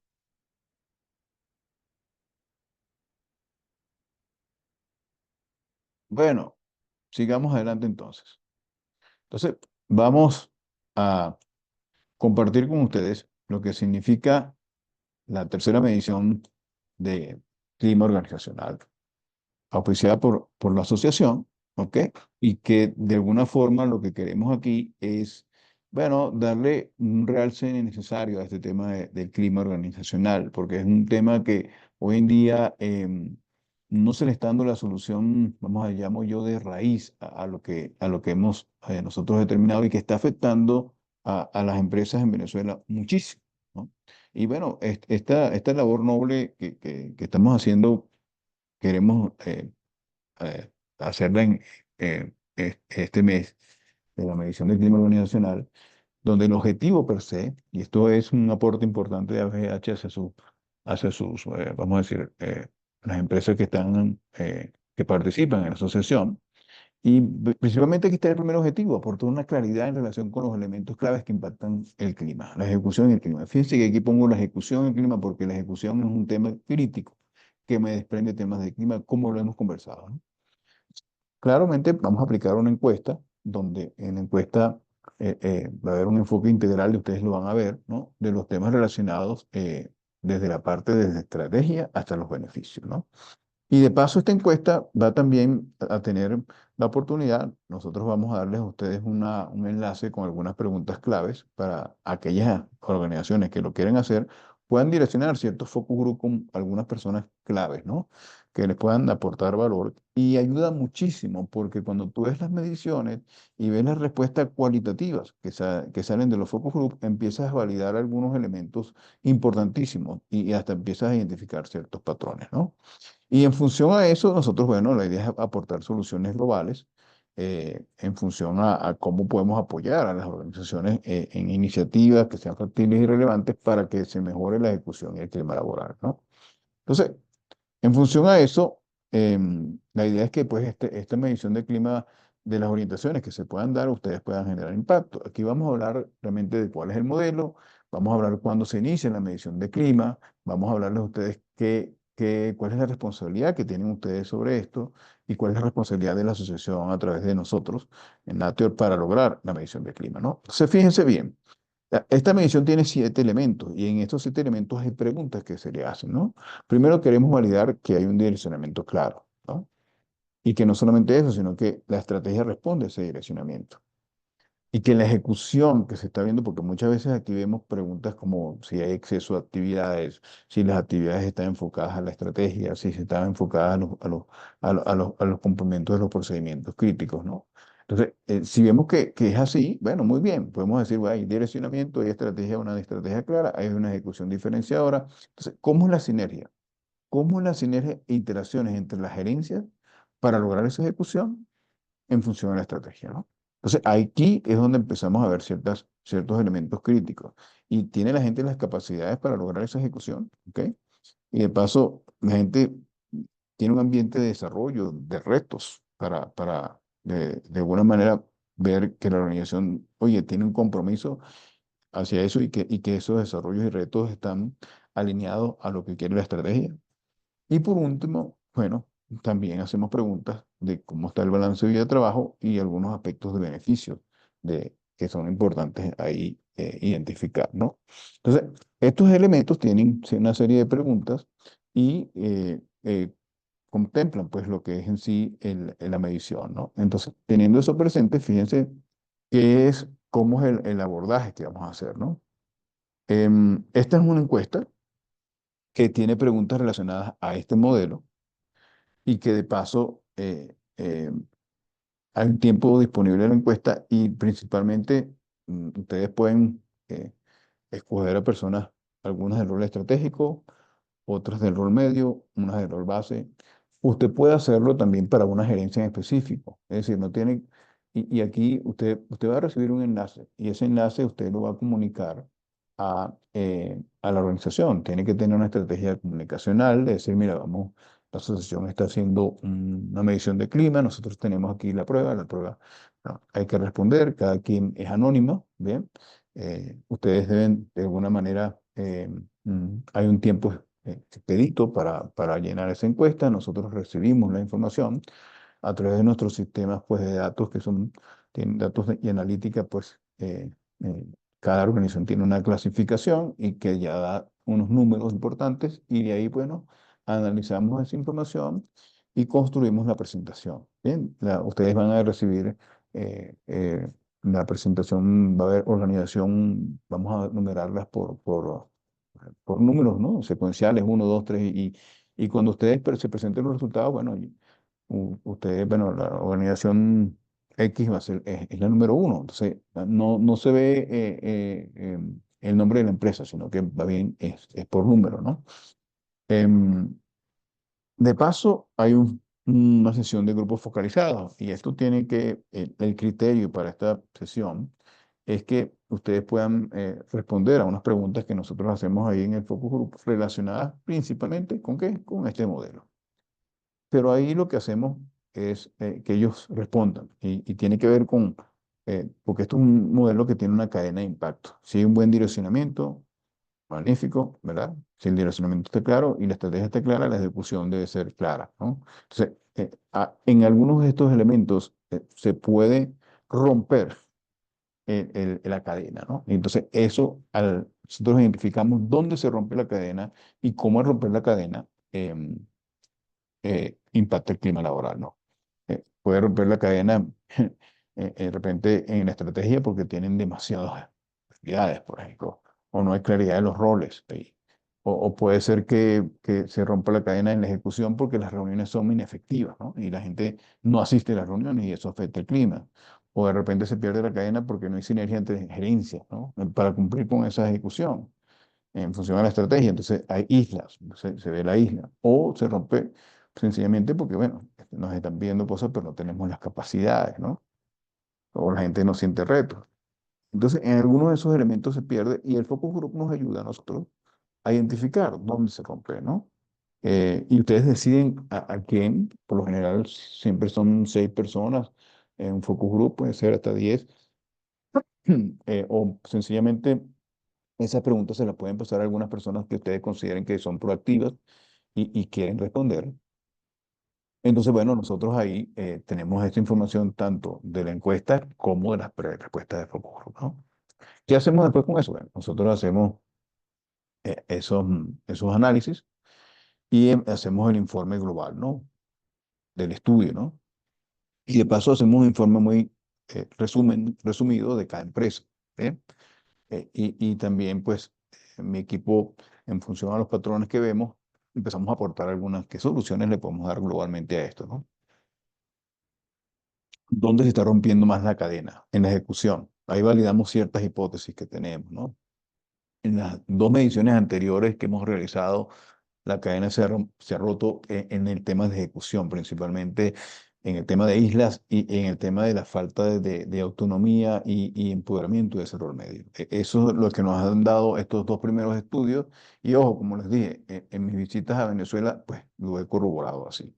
Bueno, sigamos adelante entonces. Entonces, vamos a compartir con ustedes lo que significa la tercera medición de clima organizacional, auspiciada por la asociación, ¿ok? Y que de alguna forma lo que queremos aquí es, bueno, darle un realce necesario a este tema del clima organizacional, porque es un tema que hoy en día no se le está dando la solución, vamos a llamo yo, de raíz a lo que hemos nosotros determinado y que está afectando a las empresas en Venezuela muchísimo, ¿no? Y bueno, esta labor noble que estamos haciendo, queremos hacerla en este mes de la medición del clima organizacional, donde el objetivo per se, y esto es un aporte importante de AFH hacia sus vamos a decir, las empresas que están, que participan en la asociación, y principalmente aquí está el primer objetivo, aportar una claridad en relación con los elementos claves que impactan el clima, la ejecución y el clima. Fíjense que aquí pongo la ejecución y el clima porque la ejecución es un tema crítico que me desprende temas de clima, como lo hemos conversado, ¿no? Claramente vamos a aplicar una encuesta, donde en la encuesta va a haber un enfoque integral, y ustedes lo van a ver, ¿no? De los temas relacionados desde la parte de estrategia hasta los beneficios, ¿no? Y de paso, esta encuesta va también a tener la oportunidad, nosotros vamos a darles a ustedes un enlace con algunas preguntas claves para aquellas organizaciones que lo quieren hacer, puedan direccionar ciertos focus group con algunas personas claves, ¿no? Que les puedan aportar valor y ayuda muchísimo porque cuando tú ves las mediciones y ves las respuestas cualitativas que salen de los focus group, empiezas a validar algunos elementos importantísimos y hasta empiezas a identificar ciertos patrones, ¿no? Y en función a eso, nosotros, bueno, la idea es aportar soluciones globales en función a cómo podemos apoyar a las organizaciones en iniciativas que sean factibles y relevantes para que se mejore la ejecución y el clima laboral, ¿no? Entonces, en función a eso, la idea es que pues esta medición de clima, de las orientaciones que se puedan dar, ustedes puedan generar impacto. Aquí vamos a hablar realmente de cuál es el modelo, vamos a hablar cuándo se inicia la medición de clima, vamos a hablarles a ustedes cuál es la responsabilidad que tienen ustedes sobre esto y cuál es la responsabilidad de la asociación a través de nosotros en Nature para lograr la medición de clima, ¿no? Entonces, fíjense bien. Esta medición tiene 7 elementos y en estos 7 elementos hay preguntas que se le hacen, ¿no? Primero queremos validar que hay un direccionamiento claro, ¿no? Y que no solamente eso, sino que la estrategia responde a ese direccionamiento. Y que la ejecución que se está viendo, porque muchas veces aquí vemos preguntas como si hay exceso de actividades, si las actividades están enfocadas a la estrategia, si se están enfocadas a los cumplimientos de los procedimientos críticos, ¿no? Entonces, si vemos que es así, bueno, muy bien, podemos decir, bueno, hay direccionamiento, hay estrategia, una estrategia clara, hay una ejecución diferenciadora. Entonces, ¿cómo es la sinergia? ¿Cómo es la sinergia e interacciones entre las gerencias para lograr esa ejecución en función de la estrategia, ¿no? Entonces, aquí es donde empezamos a ver ciertos elementos críticos. Y tiene la gente las capacidades para lograr esa ejecución, ¿ok? Y de paso, la gente tiene un ambiente de desarrollo, de retos, para de alguna manera ver que la organización, oye, tiene un compromiso hacia eso y que esos desarrollos y retos están alineados a lo que quiere la estrategia. Y por último, bueno, también hacemos preguntas de cómo está el balance de vida de trabajo y algunos aspectos de beneficios que son importantes ahí identificar, ¿no? Entonces, estos elementos tienen una serie de preguntas y contemplan pues lo que es en sí la medición, ¿no? Entonces, teniendo eso presente, fíjense cómo es el abordaje que vamos a hacer, ¿no? Esta es una encuesta que tiene preguntas relacionadas a este modelo y que de paso hay un tiempo disponible en la encuesta y principalmente ustedes pueden escoger a personas, algunas del rol estratégico, otras del rol medio, unas del rol base. Usted puede hacerlo también para una gerencia en específico, es decir, no tiene, y aquí usted va a recibir un enlace y ese enlace usted lo va a comunicar a la organización. Tiene que tener una estrategia comunicacional, de decir, mira, vamos, la asociación está haciendo una medición de clima, nosotros tenemos aquí la prueba, no, hay que responder, cada quien es anónimo, ¿bien? Ustedes deben, de alguna manera, hay un tiempo expedito para llenar esa encuesta, nosotros recibimos la información, a través de nuestros sistemas pues, de datos que tienen datos y analítica, pues eh, cada organización tiene una clasificación y que ya da unos números importantes y de ahí, bueno, analizamos esa información y construimos la presentación. Bien, ustedes van a recibir la presentación, va a haber organización, vamos a numerarlas por números, ¿no? Secuenciales, uno, dos, tres, y cuando ustedes se presenten los resultados, bueno, ustedes, bueno, la organización X va a ser, es la número uno. Entonces, no se ve el nombre de la empresa, sino que va bien, es por número, ¿no? Em, de paso, hay una sesión de grupos focalizados y esto tiene que, el criterio para esta sesión es que ustedes puedan responder a unas preguntas que nosotros hacemos ahí en el focus group relacionadas principalmente con qué, con este modelo. Pero ahí lo que hacemos es que ellos respondan y tiene que ver con, porque esto es un modelo que tiene una cadena de impacto. Si hay un buen direccionamiento, magnífico, ¿verdad? Si el direccionamiento está claro y la estrategia está clara, la ejecución debe ser clara, ¿no? Entonces, en algunos de estos elementos se puede romper la cadena, ¿no? Y entonces, nosotros identificamos dónde se rompe la cadena y cómo al romper la cadena impacta el clima laboral, ¿no? Puede romper la cadena de repente en la estrategia porque tienen demasiadas actividades, por ejemplo, o no hay claridad de los roles ahí. O puede ser que se rompa la cadena en la ejecución porque las reuniones son inefectivas, ¿no? Y la gente no asiste a las reuniones y eso afecta el clima. O de repente se pierde la cadena porque no hay sinergia entre gerencias, ¿no? Para cumplir con esa ejecución en función de la estrategia. Entonces hay islas, se ve la isla. O se rompe sencillamente porque, bueno, nos están pidiendo cosas, pero no tenemos las capacidades, ¿no? O la gente no siente retos. Entonces, en algunos de esos elementos se pierde y el focus group nos ayuda a nosotros a identificar dónde se rompe, ¿no? Y ustedes deciden a quién, por lo general siempre son 6 personas, en un focus group puede ser hasta 10, o sencillamente esas preguntas se las pueden pasar a algunas personas que ustedes consideren que son proactivas y quieren responder. Entonces, bueno, nosotros ahí tenemos esta información tanto de la encuesta como de las respuestas de focus group, ¿no? ¿Qué hacemos después con eso? Bueno, nosotros hacemos esos análisis y hacemos el informe global, ¿no? Del estudio, ¿no? Y de paso hacemos un informe muy resumido de cada empresa, ¿eh? Y también, pues, mi equipo, en función a los patrones que vemos, empezamos a aportar algunas, qué soluciones le podemos dar globalmente a esto, ¿no? ¿Dónde se está rompiendo más la cadena? En la ejecución. Ahí validamos ciertas hipótesis que tenemos, ¿no? En las 2 mediciones anteriores que hemos realizado, la cadena se ha roto en el tema de ejecución, principalmente en el tema de islas y en el tema de la falta de autonomía y empoderamiento de ese rol medio. Eso es lo que nos han dado estos 2 primeros estudios. Y ojo, como les dije, en mis visitas a Venezuela, pues lo he corroborado así.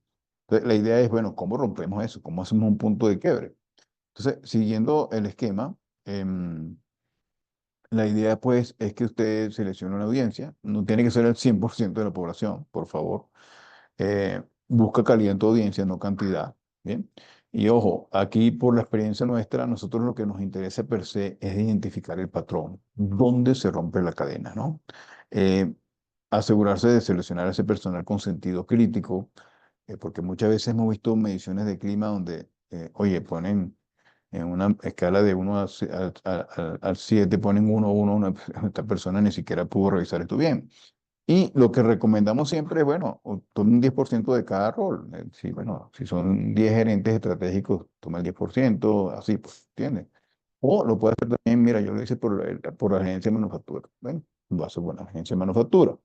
Entonces, la idea es, bueno, ¿cómo rompemos eso? ¿Cómo hacemos un punto de quiebre? Entonces, siguiendo el esquema, la idea, pues, es que usted seleccione una audiencia. No tiene que ser el 100% de la población, por favor. Busca calidad en tu audiencia, no cantidad. Bien. Y ojo, aquí por la experiencia nuestra, nosotros lo que nos interesa per se es identificar el patrón, dónde se rompe la cadena, ¿no? Eh, Asegurarse de seleccionar a ese personal con sentido crítico, porque muchas veces hemos visto mediciones de clima donde, oye, ponen en una escala de 1 al 7, ponen 1, 1, esta persona ni siquiera pudo revisar esto bien. Y lo que recomendamos siempre es, bueno, toma un 10% de cada rol. Sí, bueno, si son 10 gerentes estratégicos, toma el 10%, así, pues, ¿entiendes? O lo puede hacer también, mira, yo lo hice por la agencia de manufactura. Bueno, lo hace por la agencia de manufactura.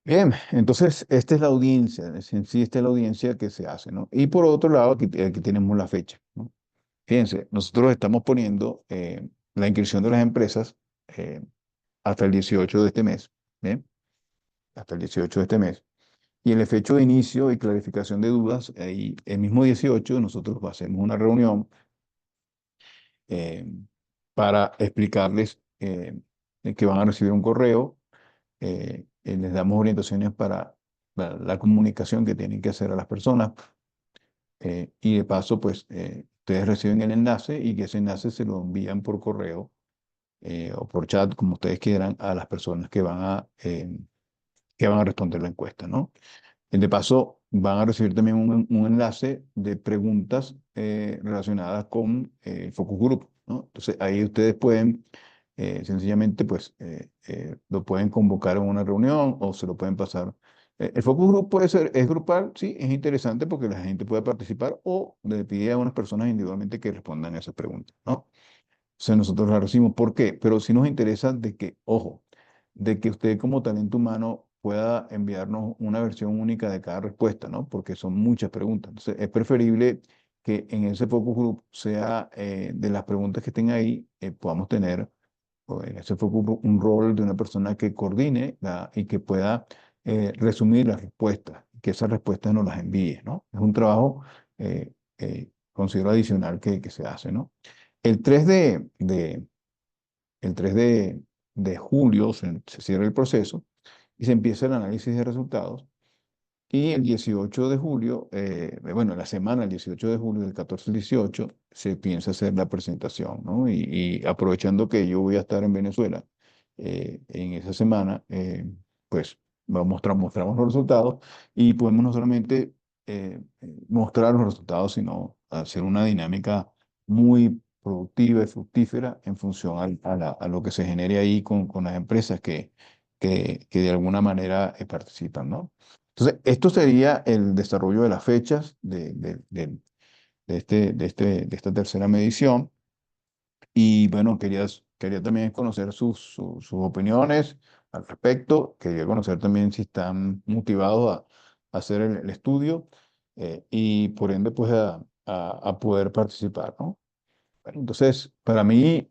Bien, entonces esta es la audiencia, en sí esta es la audiencia que se hace, ¿no? Y por otro lado, aquí tenemos la fecha, ¿no? Fíjense, nosotros estamos poniendo la inscripción de las empresas hasta el 18 de este mes, ¿bien? Hasta el 18 de este mes. Y el fecha de inicio y clarificación de dudas, ahí el mismo 18 nosotros hacemos una reunión eh, para explicarles que van a recibir un correo, les damos orientaciones para la comunicación que tienen que hacer a las personas Y de paso, pues, ustedes reciben el enlace y que ese enlace se lo envían por correo o por chat, como ustedes quieran, a las personas que van a responder la encuesta, ¿no? De paso, van a recibir también un enlace de preguntas relacionadas con el focus group, ¿no? Entonces, ahí ustedes pueden sencillamente, pues, lo pueden convocar en una reunión o se lo pueden pasar. El focus group puede ser, es grupal, sí, es interesante porque la gente puede participar o le pide a unas personas individualmente que respondan esas preguntas, ¿no? O sea, nosotros la recibimos. ¿Por qué? Pero sí nos interesa de que, ojo, de que usted como talento humano pueda enviarnos una versión única de cada respuesta, ¿no? Porque son muchas preguntas. Entonces, es preferible que en ese focus group sea de las preguntas que estén ahí, podamos tener o en ese focus group un rol de una persona que coordine y que pueda resumir las respuestas, que esas respuestas nos las envíe, ¿no? Es un trabajo, considero adicional que se hace, ¿no? El 3 el 3 de julio se cierra el proceso y se empieza el análisis de resultados. Y el 18 de julio, bueno, la semana, el 18 de julio, del 14 al 18, se piensa hacer la presentación, ¿no? Y aprovechando que yo voy a estar en Venezuela en esa semana, pues mostramos los resultados y podemos no solamente mostrar los resultados, sino hacer una dinámica muy productiva y fructífera en función a lo que se genere ahí con las empresas que de alguna manera participan, ¿no? Entonces, esto sería el desarrollo de las fechas de esta tercera medición. Y bueno, quería también conocer sus opiniones al respecto. Quería conocer también si están motivados a hacer el estudio y por ende, pues a poder participar, ¿no? Bueno, entonces, para mí,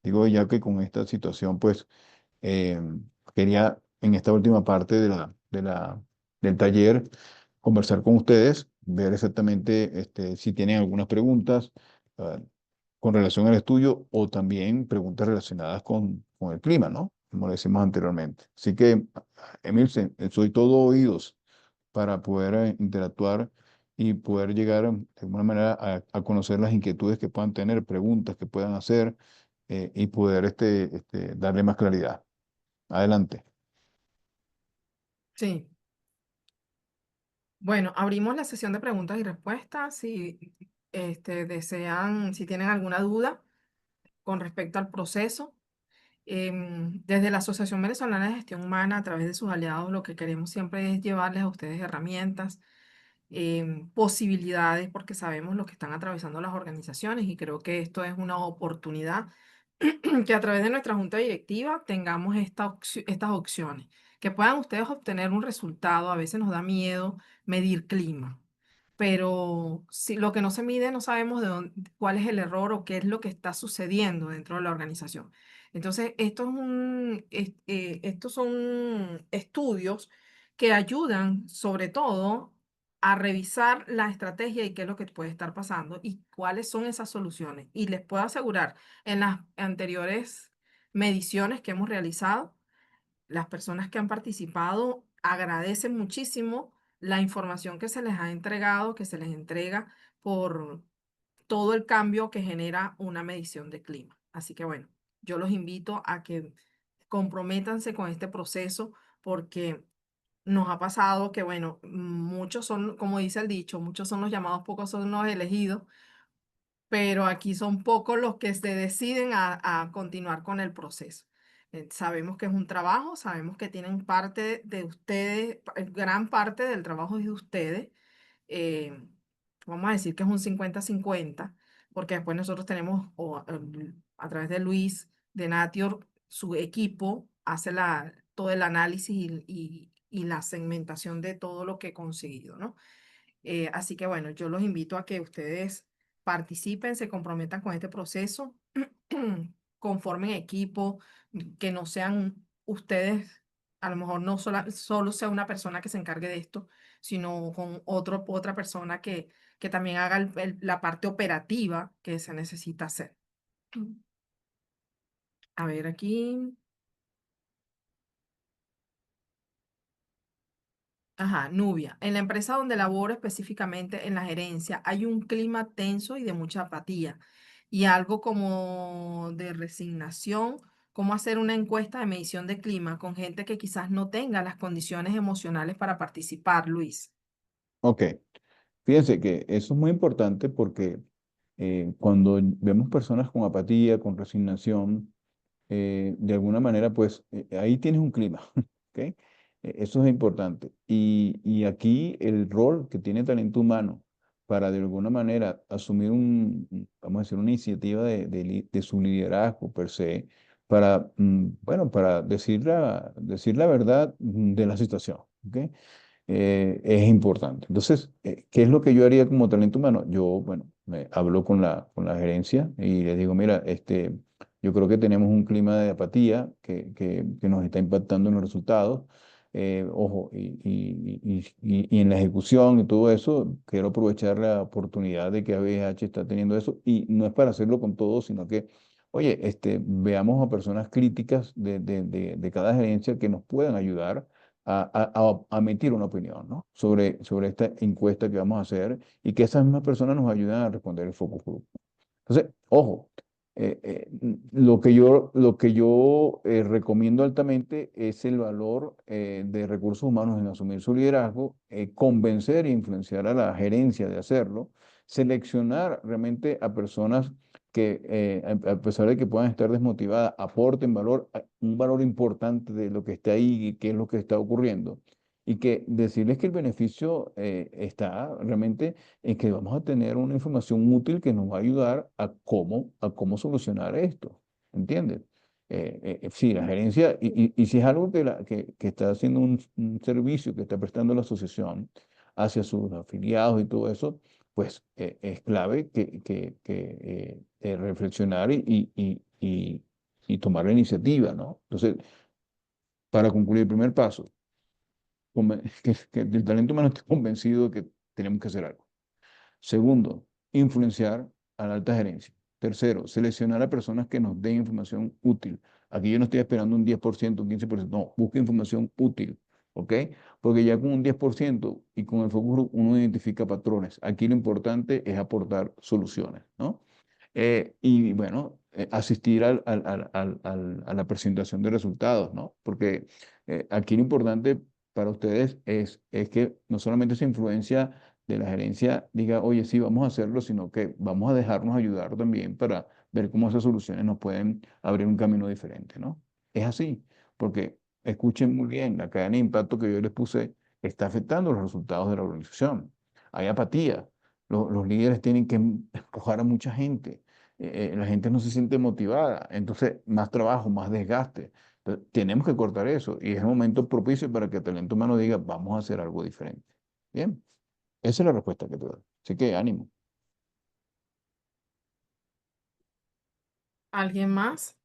digo ya que con esta situación, pues eh, quería en esta última parte del taller conversar con ustedes, ver exactamente si tienen algunas preguntas ah, con relación al estudio o también preguntas relacionadas con el clima, ¿no? Como le decimos anteriormente. Así que, Emilce, soy todo oídos para poder interactuar y poder llegar de alguna manera a conocer las inquietudes que puedan tener, preguntas que puedan hacer y poder darle más claridad. Adelante. Sí. Bueno, abrimos la sesión de preguntas y respuestas. Si desean, si tienen alguna duda con respecto al proceso, desde la Asociación Venezolana de Gestión Humana, a través de sus aliados, lo que queremos siempre es llevarles a ustedes herramientas, posibilidades, porque sabemos lo que están atravesando las organizaciones y creo que esto es una oportunidad que a través de nuestra junta directiva tengamos estas opciones, que puedan ustedes obtener un resultado. A veces nos da miedo medir clima, pero si lo que no se mide no sabemos cuál es el error o qué es lo que está sucediendo dentro de la organización. Entonces, estos son estudios que ayudan sobre todo a revisar la estrategia y qué es lo que puede estar pasando y cuáles son esas soluciones. Y les puedo asegurar, en las anteriores mediciones que hemos realizado, las personas que han participado agradecen muchísimo la información que se les ha entregado, que se les entrega por todo el cambio que genera una medición de clima. Así que bueno, yo los invito a que comprométanse con este proceso porque nos ha pasado que, bueno, muchos son, como dice el dicho, muchos son los llamados, pocos son los elegidos, pero aquí son pocos los que se deciden a continuar con el proceso. Sabemos que es un trabajo, sabemos que tienen parte de ustedes, gran parte del trabajo es de ustedes. eh, Vamos a decir que es un 50-50, porque después nosotros tenemos, a través de Luis, de Natior, su equipo hace todo el análisis y la segmentación de todo lo que he conseguido, ¿no? Así que bueno, yo los invito a que ustedes participen, se comprometan con este proceso, conformen equipo, que no sean ustedes, a lo mejor no solo sea una persona que se encargue de esto, sino con otra persona que también haga la parte operativa que se necesita hacer. A ver, aquí. Ajá, Nubia. En la empresa donde laboro, específicamente en la gerencia, hay un clima tenso y de mucha apatía y algo como de resignación. ¿Cómo hacer una encuesta de medición de clima con gente que quizás no tenga las condiciones emocionales para participar, Luis? Ok, fíjense que eso es muy importante porque cuando vemos personas con apatía, con resignación, de alguna manera, pues ahí tienes un clima, ¿ok? Eso es importante. Y aquí el rol que tiene talento humano para de alguna manera asumir vamos a decir, una iniciativa de su liderazgo per se, para, bueno, para decir la verdad de la situación, ¿ok? Es importante. Entonces, ¿qué es lo que yo haría como talento humano? Yo, bueno, me hablo con la gerencia y les digo, mira, yo creo que tenemos un clima de apatía que nos está impactando en los resultados. Ojo, y en la ejecución y todo eso, quiero aprovechar la oportunidad de que ABH está teniendo eso y no es para hacerlo con todo, sino que, oye, veamos a personas críticas de cada gerencia que nos puedan ayudar a emitir una opinión, ¿no? Sobre esta encuesta que vamos a hacer y que esas mismas personas nos ayuden a responder el focus group. Entonces, ojo, lo que yo recomiendo altamente es el valor de recursos humanos en asumir su liderazgo, convencer e influenciar a la gerencia de hacerlo, seleccionar realmente a personas que, a pesar de que puedan estar desmotivadas, aporten valor, un valor importante de lo que está ahí y qué es lo que está ocurriendo. Y que decirles que el beneficio está realmente en que vamos a tener una información útil que nos va a ayudar a cómo solucionar esto. ¿Entiendes? Sí, la gerencia, y si es algo que está haciendo un servicio que está prestando la asociación hacia sus afiliados y todo eso, pues es clave reflexionar y tomar la iniciativa, ¿no? Entonces, para concluir el primer paso, que el talento humano esté convencido de que tenemos que hacer algo. Segundo, influenciar a la alta gerencia. Tercero, seleccionar a personas que nos den información útil. Aquí yo no estoy esperando un 10%, un 15%, no, busca información útil, ¿ok? Porque ya con un 10% y con el focus group uno identifica patrones. Aquí lo importante es aportar soluciones, ¿no? Y bueno, asistir a la presentación de resultados, ¿no? Porque aquí lo importante para ustedes es que no solamente esa influencia de la gerencia diga, oye, sí, vamos a hacerlo, sino que vamos a dejarnos ayudar también para ver cómo esas soluciones nos pueden abrir un camino diferente, ¿no? Es así, porque escuchen muy bien, la cadena de impacto que yo les puse está afectando los resultados de la organización. Hay apatía. Los líderes tienen que empujar a mucha gente. La gente no se siente motivada. Entonces, más trabajo, más desgaste. Entonces, tenemos que cortar eso y es el momento propicio para que el talento humano diga, vamos a hacer algo diferente. Bien. Esa es la respuesta que te doy. Así que ánimo. ¿Alguien más?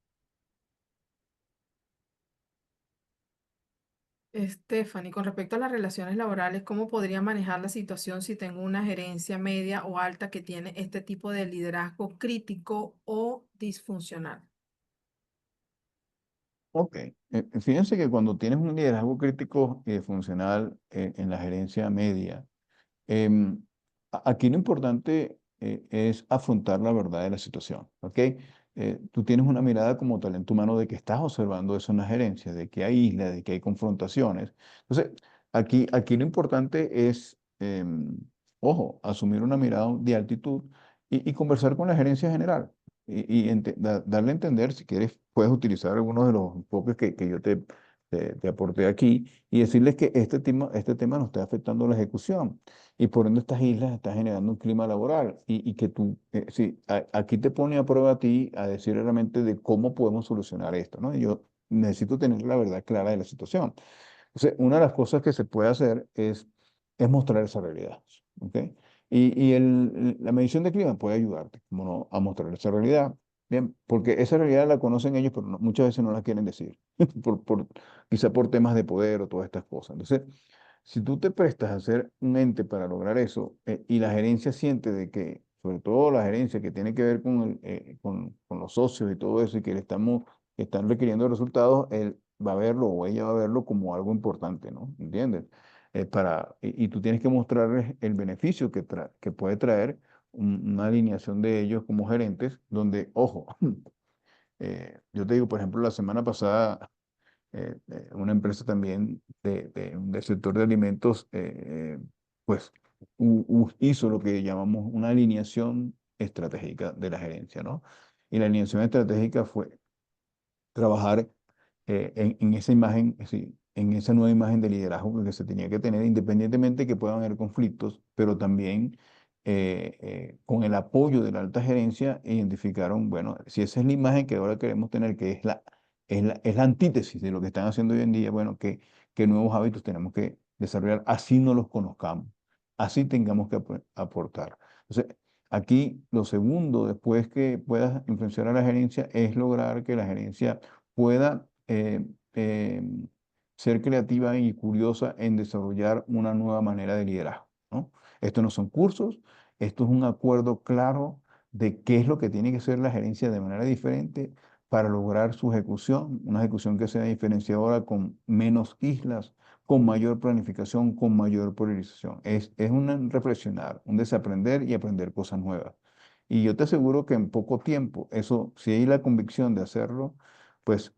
Stephanie, con respecto a las relaciones laborales, ¿cómo podría manejar la situación si tengo una gerencia media o alta que tiene este tipo de liderazgo crítico o disfuncional? Ok. Fíjense que cuando tienes un liderazgo crítico y funcional en la gerencia media, Em, aquí lo importante es afrontar la verdad de la situación, ¿ok? Tú tienes una mirada como talento humano de que estás observando eso en la gerencia, de que hay islas, de que hay confrontaciones. Entonces, aquí lo importante es, ojo, asumir una mirada de altitud y conversar con la gerencia general y darle a entender, si quieres, puedes utilizar algunos de los enfoques que yo te aporté aquí y decirles que este tema nos está afectando la ejecución y por ende estas islas están generando un clima laboral y que tú, sí, aquí te pone a prueba a ti a decir realmente de cómo podemos solucionar esto, ¿no? Y yo necesito tener la verdad clara de la situación. Entonces, una de las cosas que se puede hacer es mostrar esa realidad, ¿ok? La medición de clima puede ayudarte, como no, a mostrar esa realidad, bien, porque esa realidad la conocen ellos, pero muchas veces no la quieren decir, quizá por temas de poder o todas estas cosas. Entonces, si tú te prestas a ser un ente para lograr eso y la gerencia siente de que, sobre todo la gerencia que tiene que ver con los socios y todo eso y que están requiriendo resultados, él va a verlo o ella va a verlo como algo importante, ¿no? ¿Entiendes? y tú tienes que mostrarles el beneficio que puede traer una alineación de ellos como gerentes, donde, ojo, yo te digo, por ejemplo, la semana pasada, una empresa también del sector de alimentos, pues hizo lo que llamamos una alineación estratégica de la gerencia, ¿no? Y la alineación estratégica fue trabajar en esa imagen, sí, en esa nueva imagen de liderazgo que se tenía que tener, independientemente que puedan haber conflictos, pero también con el apoyo de la alta gerencia identificaron, bueno, si esa es la imagen que ahora queremos tener, que es la antítesis de lo que están haciendo hoy en día, bueno, qué nuevos hábitos tenemos que desarrollar, así no los conozcamos, así tengamos que aportar. Entonces, aquí lo segundo, después que puedas influenciar a la gerencia, es lograr que la gerencia pueda eh, ser creativa y curiosa en desarrollar una nueva manera de liderazgo, ¿no? Esto no son cursos, esto es un acuerdo claro de qué es lo que tiene que ser la gerencia de manera diferente para lograr su ejecución, una ejecución que sea diferenciadora con menos islas, con mayor planificación, con mayor priorización. Es un reflexionar, un desaprender y aprender cosas nuevas. Y yo te aseguro que en poco tiempo, eso, si hay la convicción de hacerlo, pues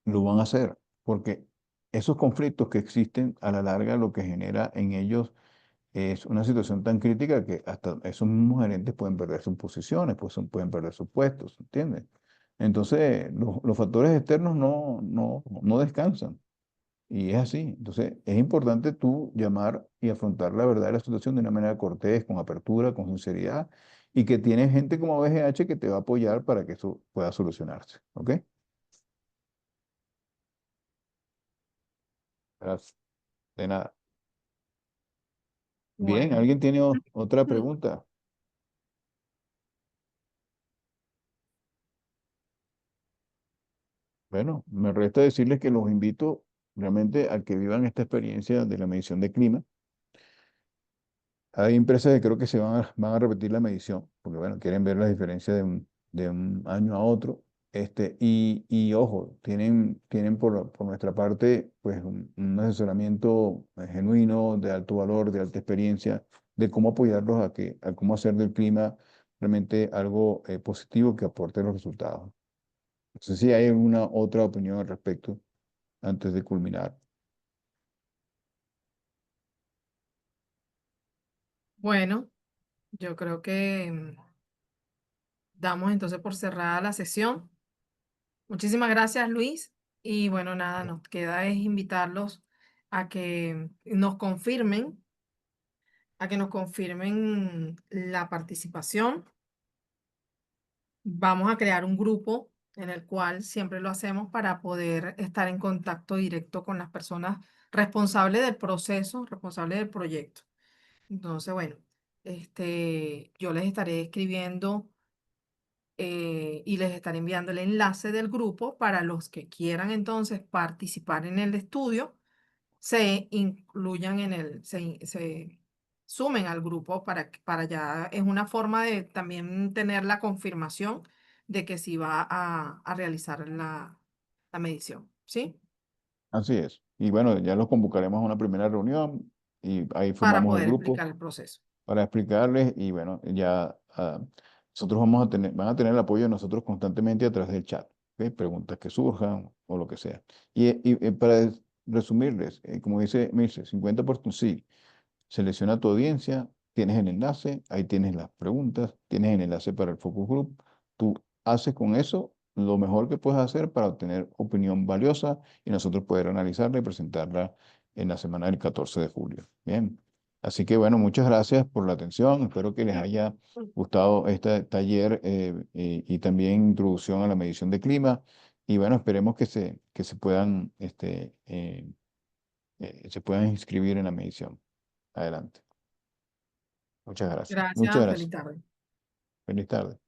lo van a hacer, porque esos conflictos que existen a la larga lo que genera en ellos es una situación tan crítica que hasta esos mismos gerentes pueden perder sus posiciones, pues pueden perder sus puestos, ¿entiendes? Entonces, los factores externos no descansan y es así. Entonces, es importante tú llamar y afrontar la verdadera situación de una manera cortés, con apertura, con sinceridad y que tienes gente como BGH que te va a apoyar para que eso pueda solucionarse, ¿ok? Gracias. De nada. Bien, Bueno. ¿alguien tiene otra pregunta? Bueno, me resta decirles que los invito realmente a que vivan esta experiencia de la medición de clima. Hay empresas que creo que van a repetir la medición, porque bueno, quieren ver la diferencia de un año a otro. Y ojo, tienen por nuestra parte pues un asesoramiento genuino, de alto valor, de alta experiencia, de cómo apoyarlos a cómo hacer del clima realmente algo positivo que aporte los resultados. No sé si hay alguna otra opinión al respecto antes de culminar. Bueno, yo creo que damos entonces por cerrada la sesión. Muchísimas gracias, Luis. Y bueno, nada, nos queda es invitarlos a que nos confirmen, la participación. Vamos a crear un grupo en el cual siempre lo hacemos para poder estar en contacto directo con las personas responsables del proceso, responsables del proyecto. Entonces, bueno, yo les estaré escribiendo y les estaré enviando el enlace del grupo para los que quieran entonces participar en el estudio, se incluyan se sumen al grupo para ya, es una forma de también tener la confirmación de que sí va a realizar la medición, ¿sí? Así es. Y bueno, ya los convocaremos a una primera reunión y ahí Para formamos el poder grupo explicar el proceso. para explicarles y bueno, ya nosotros van a tener el apoyo de nosotros constantemente a través del chat, ¿ok? Preguntas que surjan o lo que sea. Y para resumirles, como dice Mirce, 50% sí, selecciona tu audiencia, tienes el enlace, ahí tienes las preguntas, tienes el enlace para el focus group. Tú haces con eso lo mejor que puedes hacer para obtener opinión valiosa y nosotros poder analizarla y presentarla en la semana del 14 de julio. Bien. Así que bueno, muchas gracias por la atención. Espero que les haya gustado este taller y también introducción a la medición de clima. Y bueno, esperemos que se puedan inscribir en la medición. Adelante. Muchas gracias. Muchas Gracias, feliz gracias. tarde. Feliz tarde.